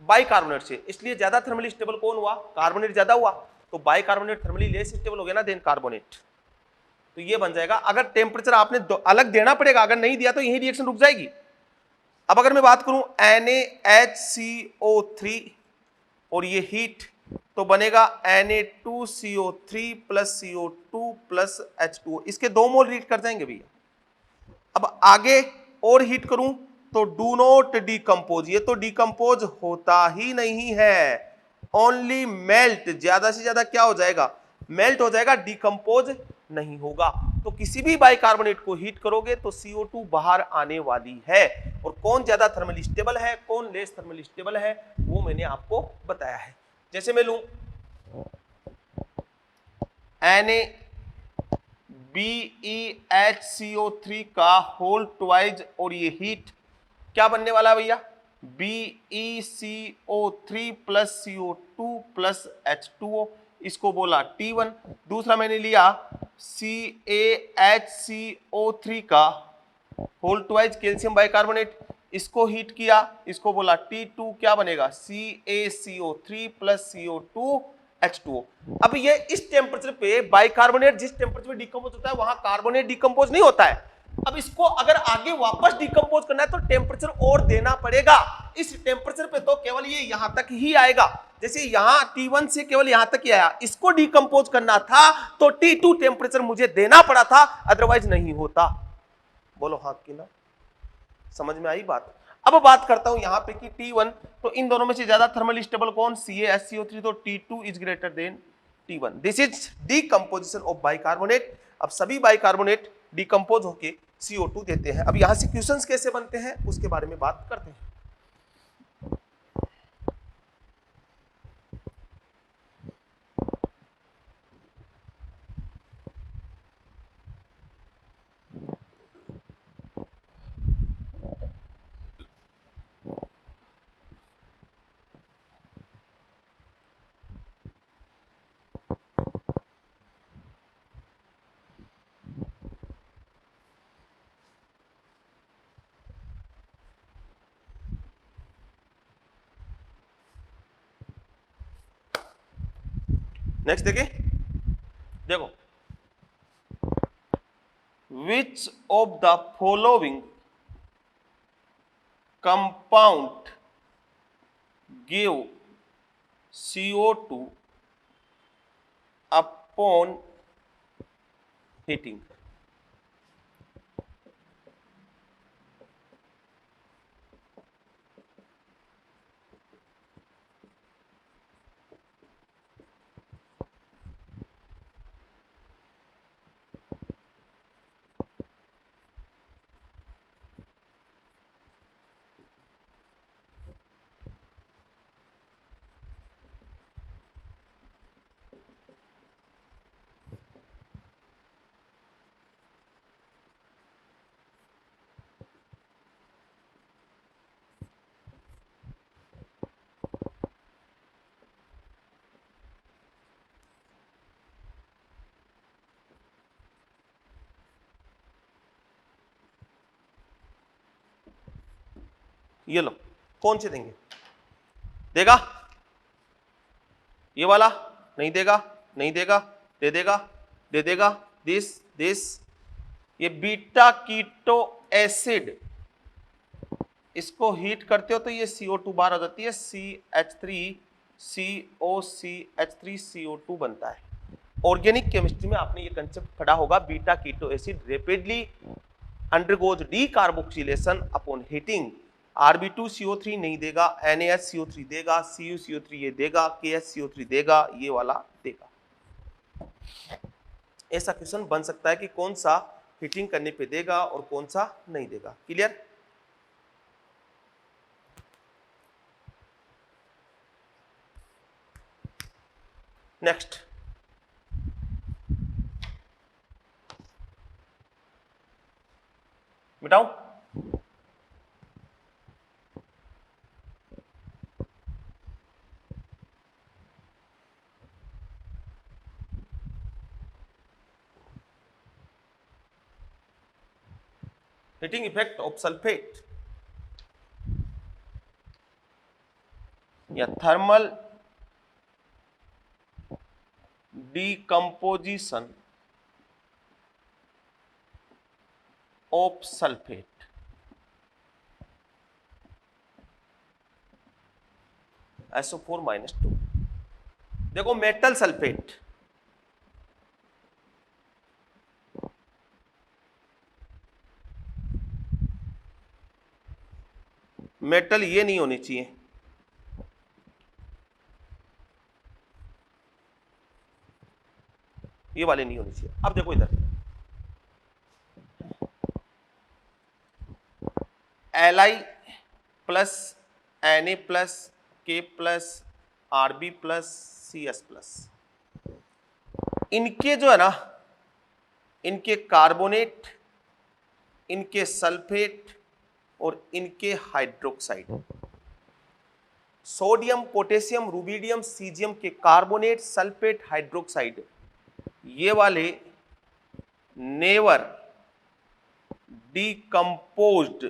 बाइकार्बोनेट से, इसलिए ज्यादा थर्मली स्टेबल कौन हुआ? कार्बोनेट ज्यादा हुआ। तो बाइकार्बोनेट थर्मली लेस स्टेबल हो गया ना देन कार्बोनेट। तो ये बन जाएगा। अगर टेम्परेचर आपने अलग देना पड़ेगा, अगर नहीं दिया तो यही रिएक्शन रुक जाएगी। अब अगर मैं बात करूं NaHCO3 और ये हीट, तो बनेगा Na2CO3 plus CO2 plus H2O। इसके 2 मोल हीट कर जाएंगे भैया। अब आगे और हीट करूं तो डू नॉट डिकम्पोज, ये तो डिकम्पोज होता ही नहीं है, ओनली मेल्ट। ज्यादा से ज्यादा क्या हो जाएगा? मेल्ट हो जाएगा, डिकम्पोज नहीं होगा। तो किसी भी बाइकार्बोनेट को हीट करोगे तो CO2 बाहर आने वाली है। और कौन ज्यादा थर्मली स्टेबल है, कौन लेस थर्मली स्टेबल है, वो मैंने आपको बताया है। जैसे मैं लूं BeHCO3 का होल ट्वाइज और ये हीट क्या बनने वाला है भैया? BeCO3 plus CO2 plus H2O, इसको बोला T1। दूसरा मैंने लिया CaHCO3 का होल ट्वाइज कैल्शियम बाइकार्बोनेट, इसको हीट किया, इसको बोला T2। क्या बनेगा? CaCO3 plus CO2 H2O। अब ये इस टेम्परेचर पे बाइकार्बोनेट जिस टेम्परेचर पे डिकम्पोज होता है वहां कार्बोनेट डिकम्पोज नहीं होता है। अब इसको अगर आगे वापस डिकम्पोज करना है तो टेम्परेचर और देना पड़ेगा। इस टेम्परेचर पे तो केवल ये यहां तक ही आएगा। जैसे यहां T1 से केवल यहां तक ही आया, इसको डिकम्पोज करना था तो T2 टेम्परेचर मुझे देना पड़ा था, अदरवाइज नहीं होता। बोलो हाँ कि ना? समझ में आई बात? अब बात करता हूं यहां पे कि T1, तो इन दोनों में से ज्यादा थर्मल स्टेबल कौन? CaHCO3, तो T2 is greater than T1। This is decomposition of bicarbonate. अब सभी बाइकार्बोनेट डिकम्पोज होके CO2 देते हैं। अब यहां से क्वेश्चंस कैसे बनते हैं उसके बारे में बात करते हैं। नेक्स्ट देखिए, देखो, which of the following compound give CO2 upon heating. ये लो, कौन से देंगे? देगा? ये वाला नहीं देगा, नहीं देगा, दे देगा, दे देगा, दिस ये बीटा कीटो एसिड, इसको हीट करते हो तो ये CO2 बाहर आ जाती है, CH3COCH3CO2 बनता है। ऑर्गेनिक केमिस्ट्री में आपने ये कंसेप्ट पढ़ा होगा, beta keto acid rapidly undergoes decarboxylation upon heating. Rb2CO3 नहीं देगा, NaHCO3 देगा, CuCO3 ये देगा, KHCO3 देगा, ये वाला देगा। ऐसा क्वेश्चन बन सकता है कि कौन सा हीटिंग करने पे देगा और कौन सा नहीं देगा। क्लियर? नेक्स्ट, मिटाऊं? हीटिंग इफेक्ट ऑफ सल्फेट या thermal decomposition of sulfate। SO4-2। देखो, मेटल सल्फेट, मेटल ये नहीं होनी चाहिए, ये वाले नहीं होनी चाहिए। अब देखो इधर, Li plus Na plus K plus Rb plus CS plus, इनके जो है ना, इनके कार्बोनेट, इनके सल्फेट और इनके hydroxide, sodium, potassium, rubidium, caesium के कार्बोनेट, सल्फेट, हाइड्रोक्साइड, ये वाले नेवर डीकंपोज्ड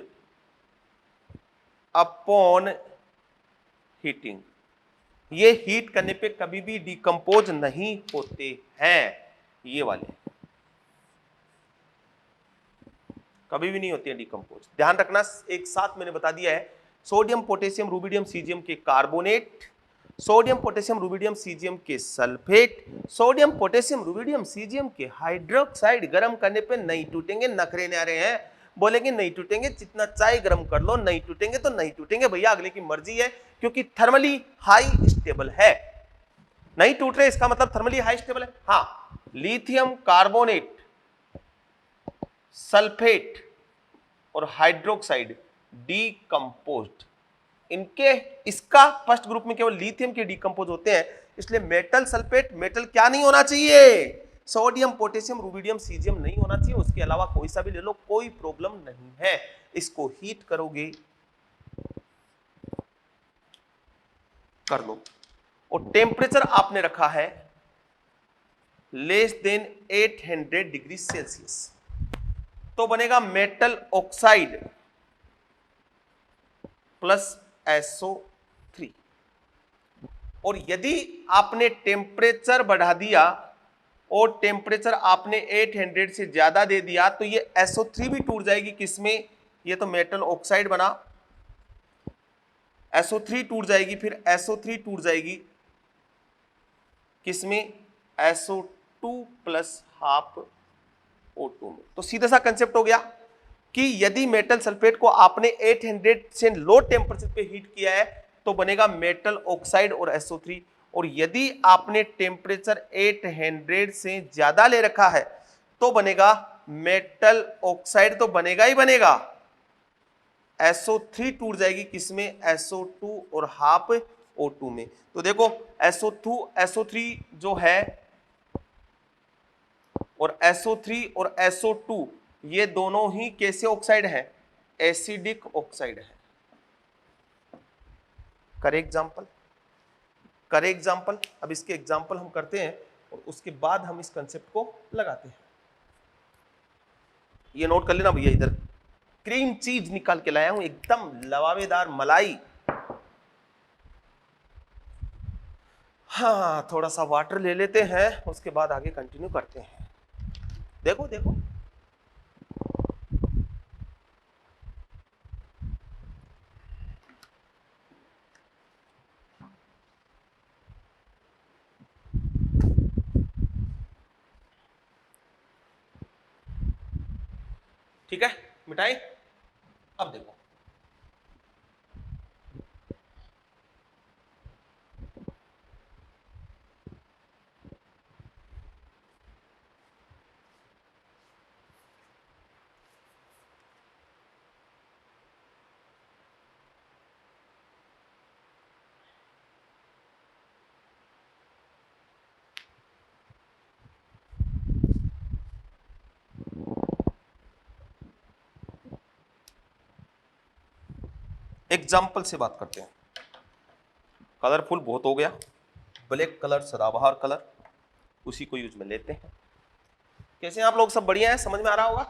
अपॉन हीटिंग। ये हीट करने पे कभी भी डीकंपोज नहीं होते हैं, ये वाले कभी भी नहीं होती है डीकंपोज। ध्यान रखना, एक साथ मैंने बता दिया है, सोडियम, पोटेशियम, रुबिडियम, सीजियम के carbonate, sodium, potassium, rubidium, caesium के sulphate, sodium, potassium, rubidium, caesium के हाइड्रोक्साइड गर्म करने पे नहीं टूटेंगे। नखरे नहीं आ रहे हैं, बोलेंगे नहीं टूटेंगे, जितना चाहे गर्म कर लो, नहीं टूटेंगे तो नहीं टूटेंगे भैया, अगले की मर्जी है, क्योंकि थर्मली हाई स्टेबल है। नहीं टूट रहे इसका मतलब थर्मली हाई स्टेबल है। हाँ, लिथियम कार्बोनेट, सल्फेट और हाइड्रोक्साइड डीकंपोज्ड, इनके इसका फर्स्ट ग्रुप में केवल लिथियम के डीकंपोज होते हैं, इसलिए मेटल सल्फेट, मेटल क्या नहीं होना चाहिए? सोडियम, पोटेशियम, रुबिडियम, सीजियम नहीं होना चाहिए। उसके अलावा कोई सा भी ले लो, कोई प्रॉब्लम नहीं है। इसको हीट करोगे, कर लो, और टेम्परेचर आपने रखा है लेस देन 800 डिग्री सेल्सियस, तो बनेगा मेटल ऑक्साइड प्लस SO3। और यदि आपने टेम्परेचर बढ़ा दिया और टेम्परेचर आपने 800 से ज्यादा दे दिया तो ये SO3 भी टूट जाएगी। किसमें? ये तो मेटल ऑक्साइड बना, SO3 टूट जाएगी, फिर SO3 टूट जाएगी किसमें? SO2 प्लस हाफ O2 में। तो सीधा सा कंसेप्ट हो गया कि यदि मेटल सल्फेट को आपने 800 से लो टेम्परेचर पे हीट किया है तो बनेगा मेटल ऑक्साइड और SO3, और यदि आपने टेम्परेचर 800 से ज्यादा ले रखा है तो बनेगा मेटल ऑक्साइड, तो बनेगा ही बनेगा। SO3 टूट जाएगी किसमें? SO2 और हाफ O2 में। तो देखो SO3 जो है और SO3 और SO2 ये दोनों ही कैसे ऑक्साइड है? एसिडिक ऑक्साइड है। करे एग्जांपल। अब इसके एग्जांपल हम करते हैं और उसके बाद हम इस कंसेप्ट को लगाते हैं। ये नोट कर लेना भैया, इधर क्रीम चीज निकाल के लाया हूं, एकदम लवावेदार मलाई। हाँ, थोड़ा सा वाटर ले लेते हैं, उसके बाद आगे कंटिन्यू करते हैं। देखो देखो, ठीक है, मिटाई। अब देखो, एग्जाम्पल से बात करते हैं। कलरफुल बहुत हो गया, ब्लैक कलर, सदाबहार कलर, उसी को यूज में लेते हैं। कैसे हैं आप लोग? सब बढ़िया है? समझ में आ रहा होगा?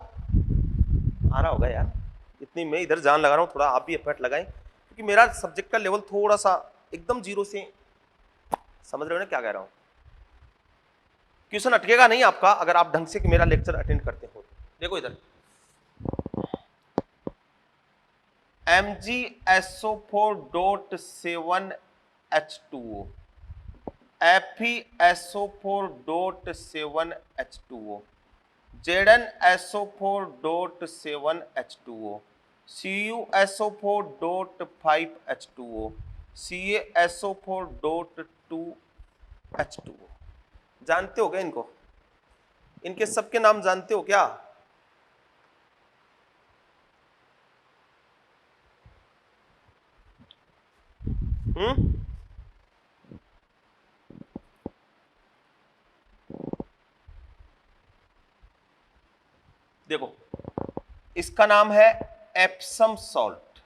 आ रहा होगा यार, इतनी मैं इधर जान लगा रहा हूँ, थोड़ा आप भी एफर्ट लगाएं, क्योंकि मेरा सब्जेक्ट का लेवल थोड़ा सा एकदम जीरो से, समझ रहे हो ना क्या कह रहा हूँ? क्वेश्चन अटकेगा नहीं आपका अगर आप ढंग से मेरा लेक्चर अटेंड करते हो। देखो इधर, MgSO4.7H2O, FeSO4.7H2O, ZnSO4.7H2O, CuSO4.5H2O, CaSO4.2H2O। जानते हो क्या इनको? इनके सबके नाम जानते हो क्या? देखो, इसका नाम है एप्सम सॉल्ट,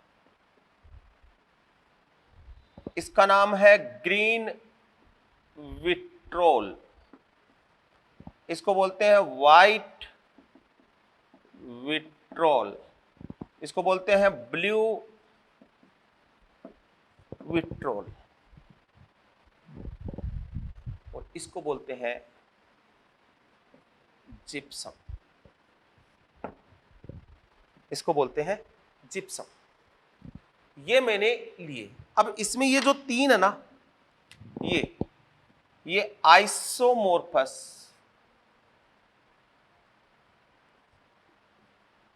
इसका नाम है ग्रीन विट्रोल, इसको बोलते हैं व्हाइट विट्रोल, इसको बोलते हैं ब्लू विट्रोल, और इसको बोलते हैं जिप्सम, इसको बोलते हैं जिप्सम। ये मैंने लिए। अब इसमें ये जो तीन है ना, ये आइसोमोर्फस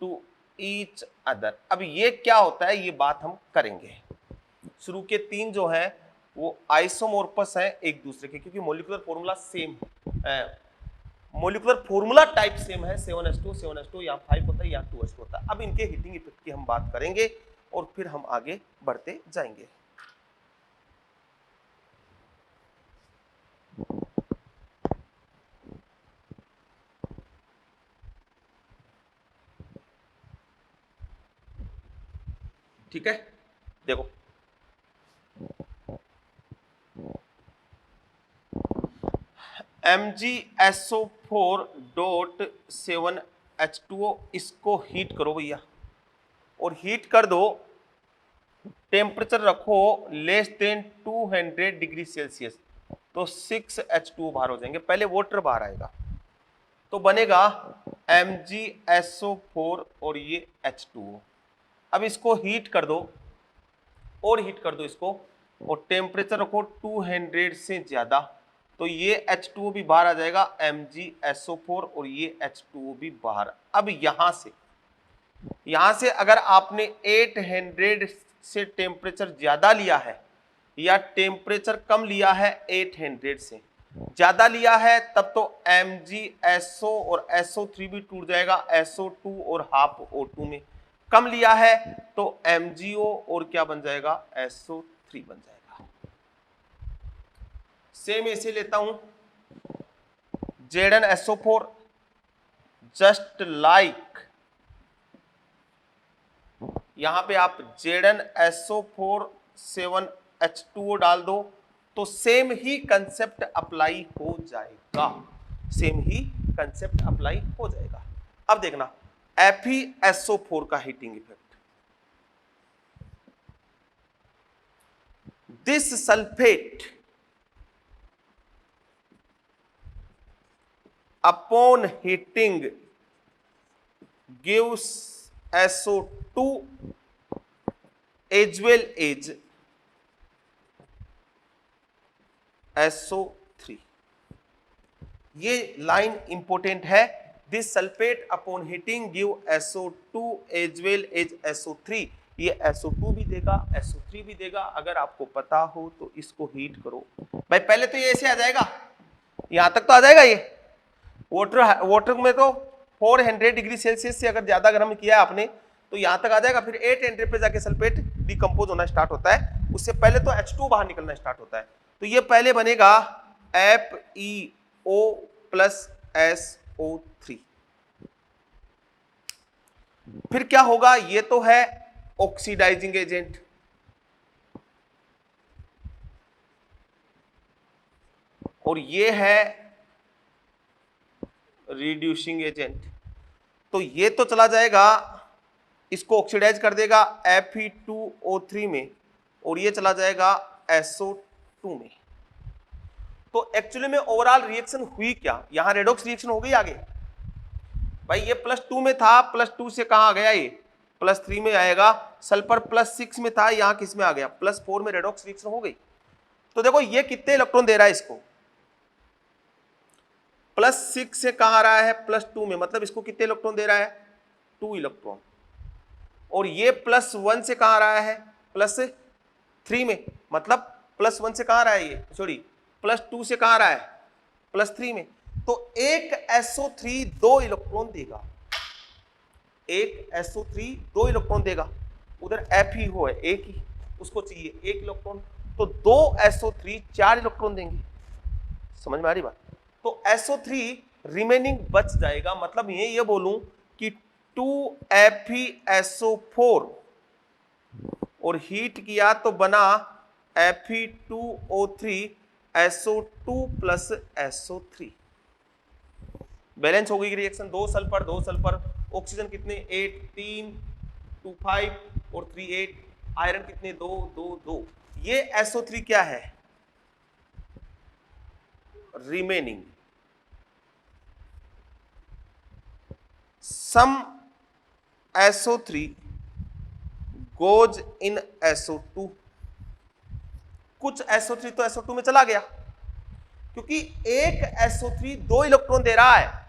टू ईच अदर। अब ये क्या होता है, ये बात हम करेंगे। शुरू के तीन जो हैं वो आइसोमोर्फस हैं एक दूसरे के, क्योंकि मॉलिक्यूलर फॉर्मूला सेम है, मॉलिक्यूलर फॉर्मूला टाइप सेम है, 7H2 या 5 होता है या 2H2 होता है। अब इनके हीटिंग इफेक्ट की हम बात करेंगे और फिर हम आगे बढ़ते जाएंगे। ठीक है, देखो MgSO4.7H2O, इसको हीट करो भैया, और हीट कर दो टेम्परेचर रखो लेस देन 200 डिग्री सेल्सियस, तो 6H2O बाहर हो जाएंगे, पहले वाटर बाहर आएगा, तो बनेगा MgSO4 और ये H2O। अब इसको हीट कर दो और हीट कर दो इसको, और टेम्परेचर रखो 200 से ज्यादा, तो ये H2O भी बाहर आ जाएगा, MgSO4 और ये H2O भी बाहर। अब यहां से अगर आपने 800 से टेम्परेचर ज्यादा लिया है या टेम्परेचर कम लिया है, 800 से ज्यादा लिया है, तब तो MgSO और SO3 भी टूट जाएगा, SO2 और हाफ O2 में। कम लिया है तो MgO और क्या बन जाएगा, SO3 बन जाएगा। सेम ऐसे लेता हूं, ZnSO4 जस्ट लाइक, यहां पे आप ZnSO4 7H2O डाल दो तो सेम ही कंसेप्ट अप्लाई हो जाएगा, सेम ही कंसेप्ट अप्लाई हो जाएगा। अब देखना FeSO4 का heating effect, this sulphate upon heating gives SO2 as well as SO3। ये लाइन इंपोर्टेंट है, this sulphate upon heating give SO2 as well as SO3। ये SO2 भी देगा, SO3 भी देगा। अगर आपको पता हो तो इसको हीट करो भाई, पहले तो ये ऐसे आ जाएगा, यहां तक तो आ जाएगा। ये वाटर में तो 400 डिग्री सेल्सियस से अगर ज्यादा गर्म किया आपने तो यहां तक आ जाएगा, फिर 800 पे जाके सल्फेट डिकम्पोज होना स्टार्ट होता है, उससे पहले तो H2 बाहर निकलना स्टार्ट होता है। तो ये पहले बनेगा FeO प्लस SO3, फिर क्या होगा, ये तो है ऑक्सीडाइजिंग एजेंट, और ये है रिड्यूसिंग एजेंट। तो ये तो चला जाएगा, इसको ऑक्सीडाइज कर देगा Fe2O3 में, और ये चला जाएगा SO2 में। तो एक्चुअली में ओवरऑल रिएक्शन हुई क्या, यहां रेडॉक्स रिएक्शन हो गई आगे भाई। ये +2 में था, +2 से कहां आ गया, ये +3 में आएगा। सल्फर +6 में था, यहां किस में आ गया, +4 में रेडॉक्स रिएक्शन हो गई। तो देखो ये कितने इलेक्ट्रॉन दे रहा है इसको, +6 से कहां आ रहा है, +2 में, मतलब इसको कितने इलेक्ट्रॉन दे रहा है, 2 इलेक्ट्रॉन। और ये +1 से कहां आ रहा है, +3 में, मतलब +1 से कहां आ रहा है ये, सॉरी +2 से कहां आ रहा है, +3 में। तो एक SO3 2 इलेक्ट्रॉन देगा, एक SO3 2 इलेक्ट्रॉन देगा। उधर FeO है एक ही, उसको चाहिए 1 इलेक्ट्रॉन, तो 2 SO3 4 इलेक्ट्रॉन देंगे। समझ में आ रही बात। तो SO3 रिमेनिंग बच जाएगा, मतलब ये बोलूं कि 2 FeSO4 और हीट किया तो बना Fe2O3 SO2 plus SO3। Balance हो गई रिएक्शन, 2 सल्फर, ऑक्सीजन कितने 8 3 2 5 और 3 8, आयरन कितने 2 2 2। ये SO3 क्या है, remaining. Some SO3 goes in SO2, कुछ SO3 तो SO2 में चला गया, क्योंकि एक SO3 2 इलेक्ट्रॉन दे रहा है।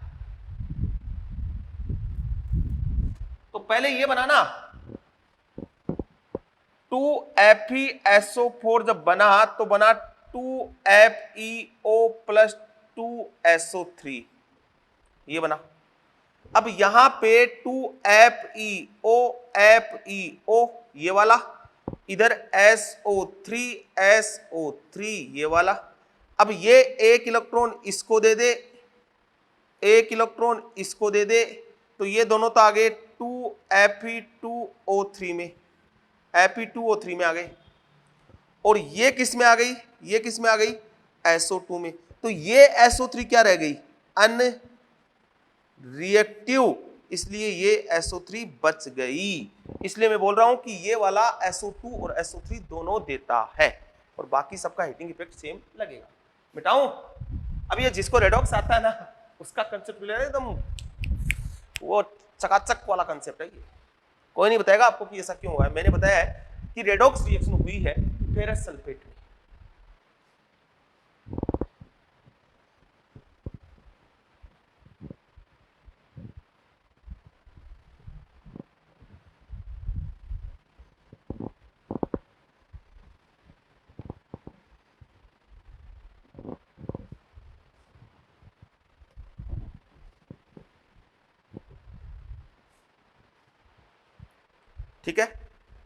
तो पहले ये बनाना, 2 FeSO4 जब बना तो बना 2 FeO प्लस 2 SO3, ये बना। अब यहां पे 2 FeO ये वाला, इधर SO3 ये वाला। अब ये 1 इलेक्ट्रॉन इसको दे दे, 1 इलेक्ट्रॉन इसको दे दे, तो ये दोनों तो आ गए 2 Fe2O3 में, Fe2O3 में आ गए। और ये किस में आ गई, ये किस में आ गई, SO2 में। तो ये SO3 क्या रह गई, अन रिएक्टिव इसलिए ये SO3 बच गई। इसलिए मैं बोल रहा हूं कि ये वाला SO2 और SO3 दोनों देता है और बाकी सबका हीटिंग इफेक्ट सेम लगेगा। मिटाऊं? अब ये जिसको रेडॉक्स आता है ना उसका कंसेप्ट एकदम वो चकाचक वाला कंसेप्ट है। ये कोई नहीं बताएगा आपको कि ऐसा क्यों हुआ है। मैंने बताया है कि रेडॉक्स रिएक्शन हुई है फेरस सल्फेट में। ठीक है,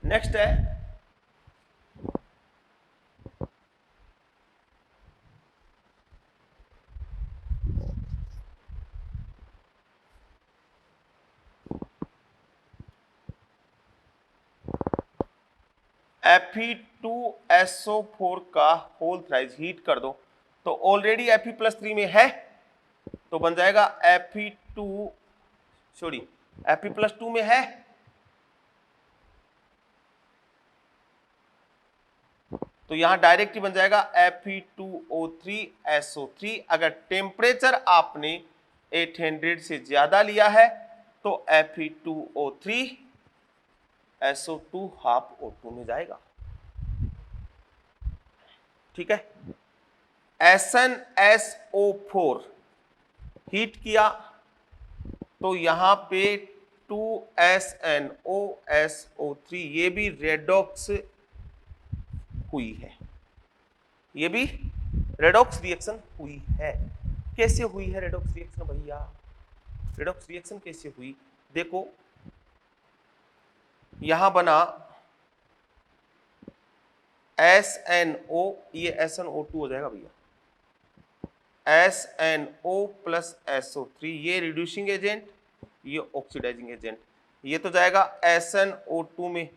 नेक्स्ट है Fe2SO4 का होल थ्राइस हीट कर दो तो ऑलरेडी Fe+3 में है तो बन जाएगा Fe+2 में है तो यहां डायरेक्ट ही बन जाएगा Fe2O3SO3। अगर टेम्परेचर आपने 800 से ज्यादा लिया है तो Fe2O3SO2 हाफ O2 में जाएगा। ठीक है, SnSO4 हीट किया तो यहां पे 2SnOSO3 ये भी रेडॉक्स हुई है, ये भी रेडॉक्स रिएक्शन हुई है। कैसे हुई है रेडॉक्स रिएक्शन भैया? रेडॉक्स रिएक्शन कैसे हुई? देखो यहां बना SnO, ये SnO2 हो जाएगा भैया, SnO प्लस SO3 ये रिड्यूसिंग एजेंट, ये ऑक्सीडाइजिंग एजेंट, ये तो जाएगा SnO2 में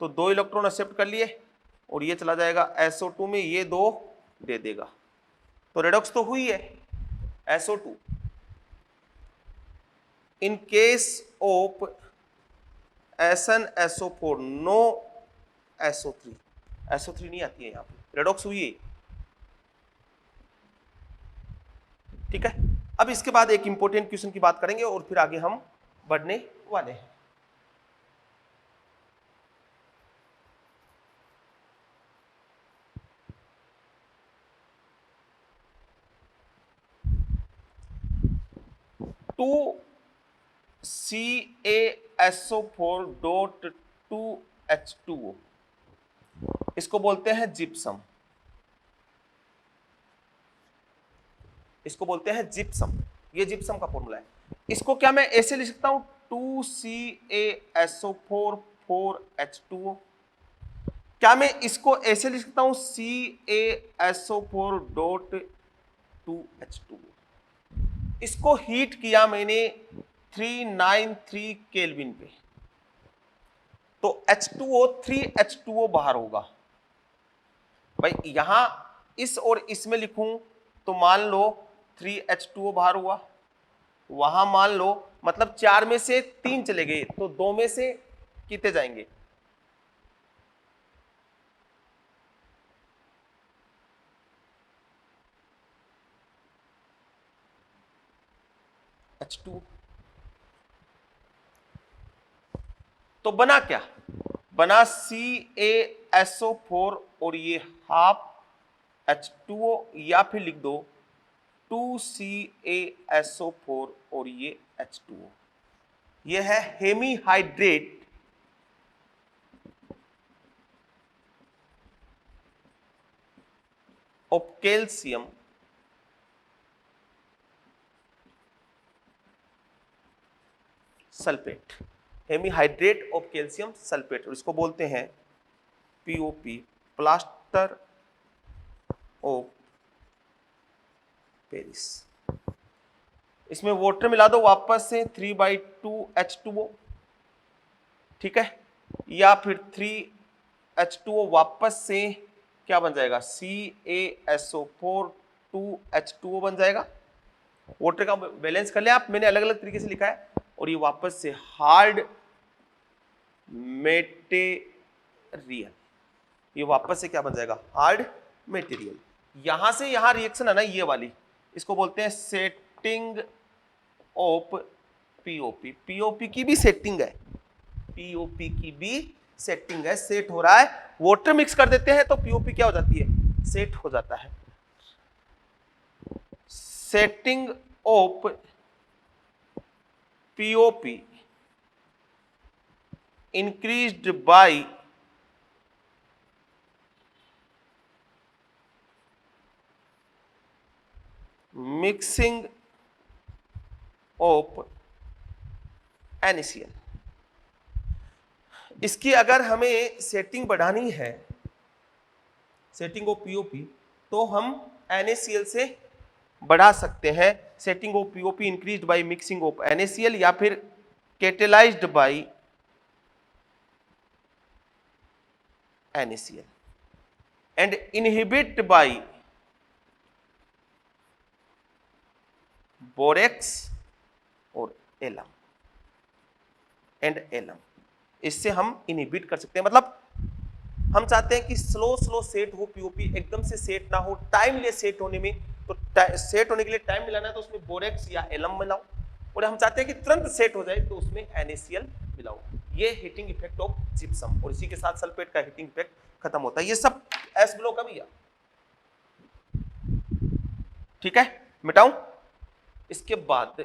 तो 2 इलेक्ट्रॉन एक्सेप्ट कर लिए और ये चला जाएगा SO2 में, ये 2 दे देगा तो रेडॉक्स तो हुई है SO2। In case of SnSO4 no SO3, SO3 नहीं आती है यहां पे, रेडॉक्स हुई है। ठीक है, अब इसके बाद एक इंपॉर्टेंट क्वेश्चन की बात करेंगे और फिर आगे हम बढ़ने वाले हैं। टू CaSO4.2H2O इसको बोलते हैं जिप्सम, इसको बोलते हैं जिप्सम, ये जिप्सम का फॉर्मूला है। इसको क्या मैं ऐसे लिख सकता हूं 2CaSO4 4H2O? क्या मैं इसको ऐसे लिख सकता हूं CaSO4.2H2O? इसको हीट किया मैंने 393 केल्विन पे तो H2O 3H2O बाहर होगा। भाई यहां इस और इसमें लिखूं तो मान लो 3H2O बाहर हुआ, वहां मान लो मतलब 4 में से 3 चले गए तो 2 में से कितने जाएंगे? H2। तो बना क्या? बना CaSO4 और ये हाफ H2O या फिर लिख दो 2CaSO4 और ये H2O। ये है hemihydrate of calcium sulphate, hemihydrate of calcium sulphate, और इसको बोलते हैं POP, प्लास्टर ऑफ पेरिस। इसमें वाटर मिला दो वापस से 3/2H2O, ठीक है, या फिर 3H2O वापस से क्या बन जाएगा CaSO4 2H2O बन जाएगा। वाटर का बैलेंस कर ले आप, मैंने अलग अलग तरीके से लिखा है और ये वापस से हार्ड मेटेरियल, ये वापस से क्या बन जाएगा, हार्ड मेटेरियल। यहां से यहां रिएक्शन है ना ये वाली, इसको बोलते हैं सेटिंग ऑफ पीओपी। पीओपी की भी सेटिंग है, पीओपी की भी सेटिंग है, सेट हो रहा है। वाटर मिक्स कर देते हैं तो पीओपी क्या हो जाती है, सेट हो जाता है। Setting of POP increased by mixing of NaCl। इसकी अगर हमें सेटिंग बढ़ानी है, सेटिंग ऑफ पीओपी, तो हम NaCl से बढ़ा सकते हैं। Setting of POP increased by mixing of NaCl, या फिर catalysed by NaCl and inhibit by borax और एलम एंड एलम। इससे हम इनहिबिट कर सकते हैं। मतलब हम चाहते हैं कि स्लो सेट हो पीओपी, एकदम से सेट ना हो, टाइम ले सेट होने में। तो सेट होने के लिए टाइम मिलाना है तो उसमें बोरेक्स या एलम मिलाओ, और हम चाहते हैं कि तुरंत सेट हो जाए तो उसमें NaCl मिलाओ। ये हीटिंग इफेक्ट ऑफ जिप्सम, और इसी के साथ सल्फेट का हीटिंग इफेक्ट खत्म होता है। ये सब एस ब्लॉक का भैया, ठीक है, मिटाऊं। इसके बाद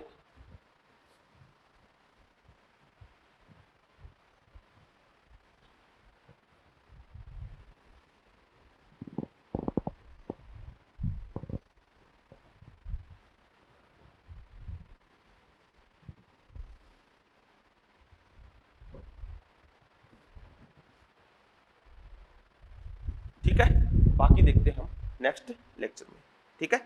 ठीक है, बाकी देखते हैं हम नेक्स्ट लेक्चर में, ठीक है।